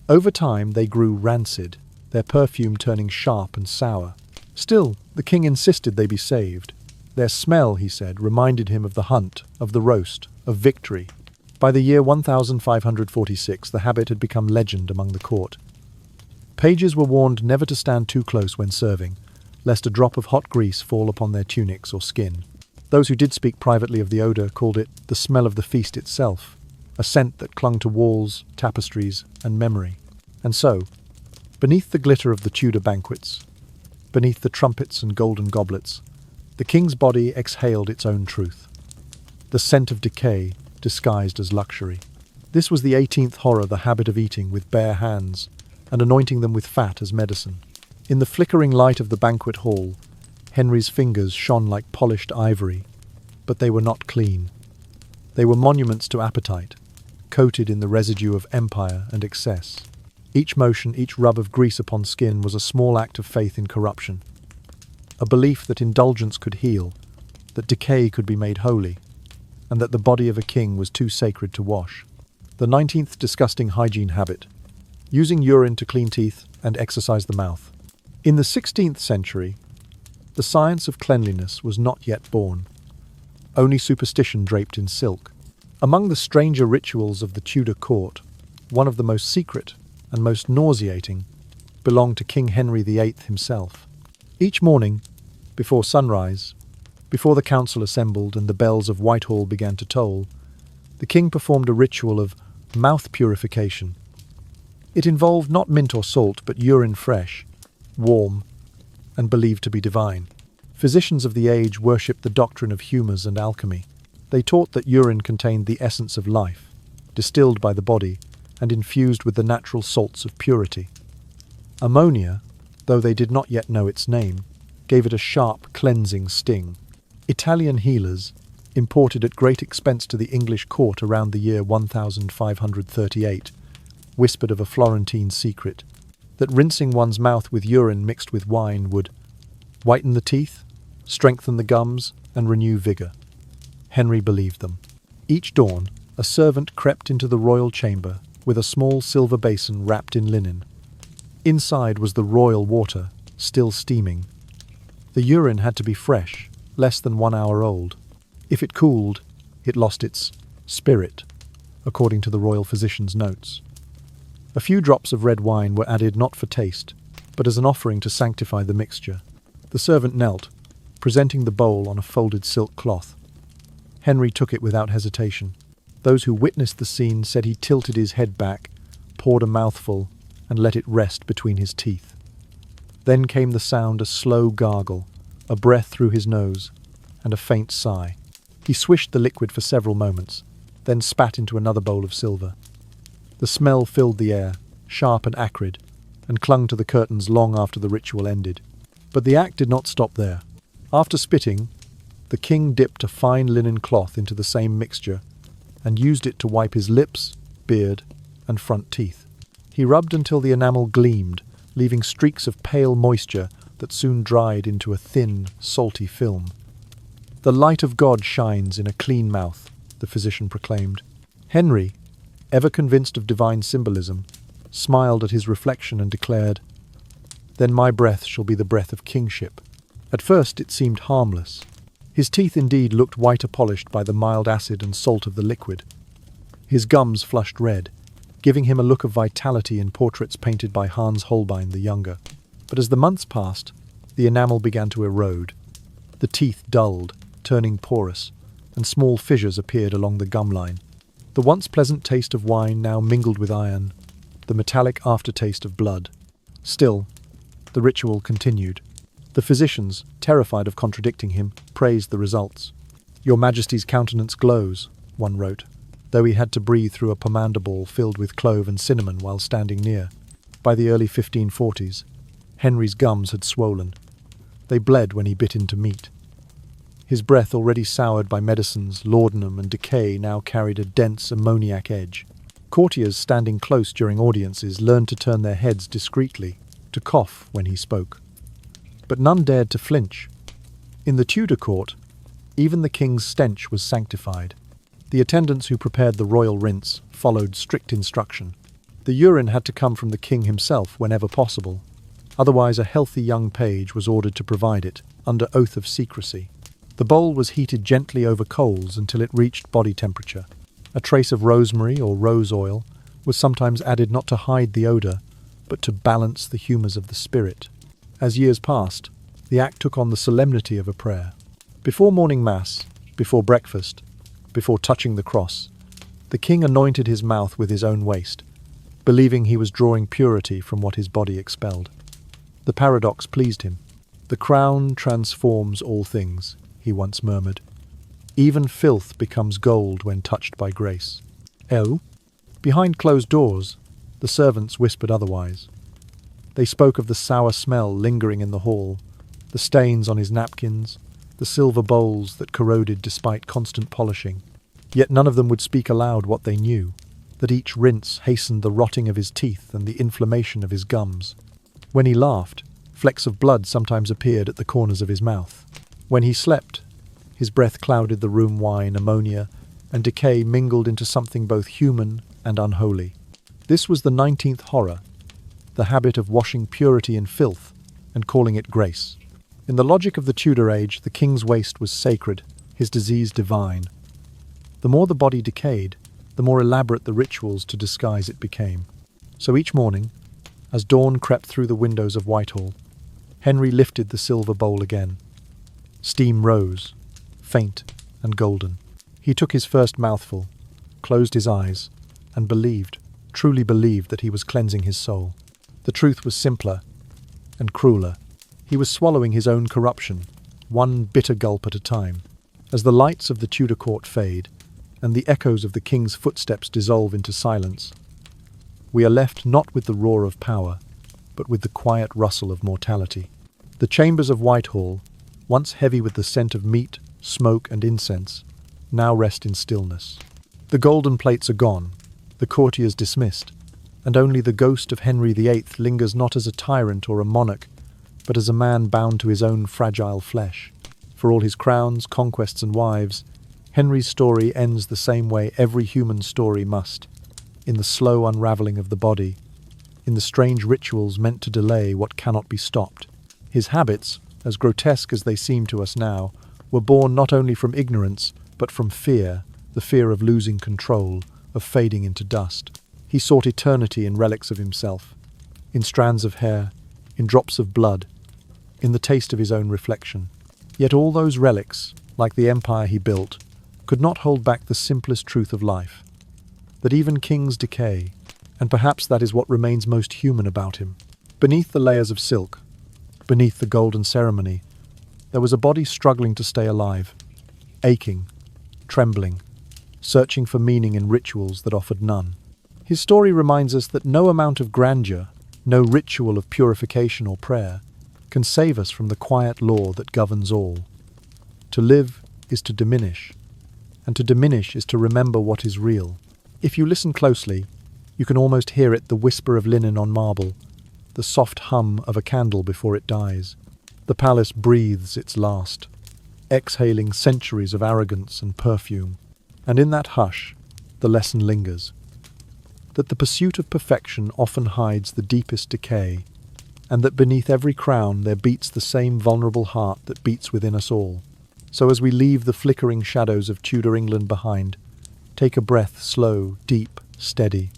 Over time they grew rancid, their perfume turning sharp and sour. Still, the king insisted they be saved. Their smell, he said, reminded him of the hunt, of the roast, of victory. By the year 1546, the habit had become legend among the court. Pages were warned never to stand too close when serving, lest a drop of hot grease fall upon their tunics or skin. Those who did speak privately of the odour called it the smell of the feast itself, a scent that clung to walls, tapestries, and memory. And so, beneath the glitter of the Tudor banquets, beneath the trumpets and golden goblets, the king's body exhaled its own truth. The scent of decay disguised as luxury. This was the 18th horror, the habit of eating with bare hands and anointing them with fat as medicine. In the flickering light of the banquet hall, Henry's fingers shone like polished ivory, but they were not clean. They were monuments to appetite, coated in the residue of empire and excess. Each motion, each rub of grease upon skin was a small act of faith in corruption, a belief that indulgence could heal, that decay could be made holy, and that the body of a king was too sacred to wash. The 19th disgusting hygiene habit, using urine to clean teeth and exercise the mouth. In the 16th century, the science of cleanliness was not yet born, only superstition draped in silk. Among the stranger rituals of the Tudor court, one of the most secret and most nauseating belonged to King Henry VIII himself. Each morning, before sunrise, before the council assembled and the bells of Whitehall began to toll, the king performed a ritual of mouth purification. It involved not mint or salt, but urine fresh, warm, and believed to be divine. Physicians of the age worshipped the doctrine of humours and alchemy. They taught that urine contained the essence of life, distilled by the body and infused with the natural salts of purity. Ammonia, though they did not yet know its name, gave it a sharp, cleansing sting. Italian healers, imported at great expense to the English court around the year 1538, whispered of a Florentine secret, that rinsing one's mouth with urine mixed with wine would whiten the teeth, strengthen the gums, and renew vigour. Henry believed them. Each dawn, a servant crept into the royal chamber with a small silver basin wrapped in linen. Inside was the royal water, still steaming. The urine had to be fresh, less than 1 hour old. If it cooled, it lost its spirit. according to the royal physician's notes. A few drops of red wine were added not for taste, but as an offering to sanctify the mixture. The servant knelt, presenting the bowl on a folded silk cloth. Henry took it without hesitation. Those who witnessed the scene said he tilted his head back, poured a mouthful, and let it rest between his teeth. Then came the sound, a slow gargle, a breath through his nose, and a faint sigh. He swished the liquid for several moments, then spat into another bowl of silver. The smell filled the air, sharp and acrid, and clung to the curtains long after the ritual ended. But the act did not stop there. After spitting, the king dipped a fine linen cloth into the same mixture and used it to wipe his lips, beard, and front teeth. He rubbed until the enamel gleamed, leaving streaks of pale moisture that soon dried into a thin, salty film. "The light of God shines in a clean mouth," the physician proclaimed. Henry, ever convinced of divine symbolism, smiled at his reflection and declared, "Then my breath shall be the breath of kingship." At first it seemed harmless. His teeth indeed looked whiter polished by the mild acid and salt of the liquid. His gums flushed red, giving him a look of vitality in portraits painted by Hans Holbein the Younger. But as the months passed, the enamel began to erode. The teeth dulled, turning porous, and small fissures appeared along the gum line. The once pleasant taste of wine now mingled with iron, the metallic aftertaste of blood. Still, the ritual continued. The physicians, terrified of contradicting him, praised the results. "Your Majesty's countenance glows," one wrote, though he had to breathe through a pomander ball filled with clove and cinnamon while standing near. By the early 1540s, Henry's gums had swollen. They bled when he bit into meat. His breath, already soured by medicines, laudanum, and decay, now carried a dense, ammoniac edge. Courtiers standing close during audiences learned to turn their heads discreetly, to cough when he spoke. But none dared to flinch. In the Tudor court, even the king's stench was sanctified. The attendants who prepared the royal rinse followed strict instruction. The urine had to come from the king himself whenever possible. Otherwise, a healthy young page was ordered to provide it, under oath of secrecy. The bowl was heated gently over coals until it reached body temperature. A trace of rosemary or rose oil was sometimes added not to hide the odour, but to balance the humours of the spirit. As years passed, the act took on the solemnity of a prayer. Before morning mass, before breakfast, before touching the cross, the king anointed his mouth with his own waste, believing he was drawing purity from what his body expelled. The paradox pleased him. "The crown transforms all things," he once murmured. "Even filth becomes gold when touched by grace." Oh? Behind closed doors, the servants whispered otherwise. They spoke of the sour smell lingering in the hall, the stains on his napkins, the silver bowls that corroded despite constant polishing. Yet none of them would speak aloud what they knew, that each rinse hastened the rotting of his teeth and the inflammation of his gums. When he laughed, flecks of blood sometimes appeared at the corners of his mouth. When he slept, his breath clouded the room. Wine, ammonia, and decay mingled into something both human and unholy. This was the 19th horror, the habit of washing purity in filth and calling it grace. In the logic of the Tudor age, the king's waste was sacred, his disease divine. The more the body decayed, the more elaborate the rituals to disguise it became. So each morning, as dawn crept through the windows of Whitehall, Henry lifted the silver bowl again. Steam rose, faint and golden. He took his first mouthful, closed his eyes, and believed, truly believed, that he was cleansing his soul. The truth was simpler and crueler. He was swallowing his own corruption, one bitter gulp at a time. As the lights of the Tudor court fade, and the echoes of the king's footsteps dissolve into silence, we are left not with the roar of power, but with the quiet rustle of mortality. The chambers of Whitehall, once heavy with the scent of meat, smoke, and incense, now rest in stillness. The golden plates are gone, the courtiers dismissed, and only the ghost of Henry VIII lingers not as a tyrant or a monarch, but as a man bound to his own fragile flesh. For all his crowns, conquests, and wives, Henry's story ends the same way every human story must, in the slow unravelling of the body, in the strange rituals meant to delay what cannot be stopped. His habits, as grotesque as they seem to us now, were born not only from ignorance, but from fear, the fear of losing control, of fading into dust. He sought eternity in relics of himself, in strands of hair, in drops of blood, in the taste of his own reflection. Yet all those relics, like the empire he built, could not hold back the simplest truth of life, that even kings decay, and perhaps that is what remains most human about him. Beneath the layers of silk, beneath the golden ceremony, there was a body struggling to stay alive, aching, trembling, searching for meaning in rituals that offered none. His story reminds us that no amount of grandeur, no ritual of purification or prayer, can save us from the quiet law that governs all. To live is to diminish, and to diminish is to remember what is real. If you listen closely, you can almost hear it, the whisper of linen on marble, the soft hum of a candle before it dies. The palace breathes its last, exhaling centuries of arrogance and perfume. And in that hush, the lesson lingers, that the pursuit of perfection often hides the deepest decay, and that beneath every crown there beats the same vulnerable heart that beats within us all. So as we leave the flickering shadows of Tudor England behind, take a breath, slow, deep, steady.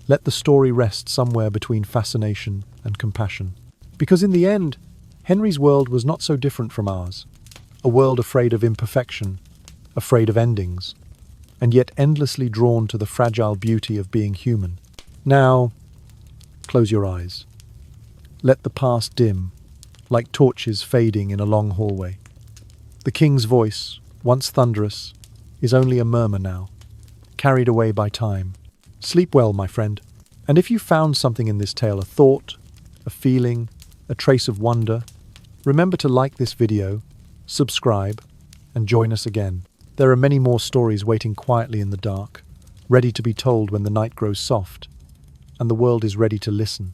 Let the story rest somewhere between fascination and compassion. Because in the end, Henry's world was not so different from ours. A world afraid of imperfection, afraid of endings, and yet endlessly drawn to the fragile beauty of being human. Now, close your eyes. Let the past dim, like torches fading in a long hallway. The king's voice, once thunderous, is only a murmur now, carried away by time. Sleep well, my friend. And if you found something in this tale, a thought, a feeling, a trace of wonder, remember to like this video, subscribe, and join us again. There are many more stories waiting quietly in the dark, ready to be told when the night grows soft, and the world is ready to listen.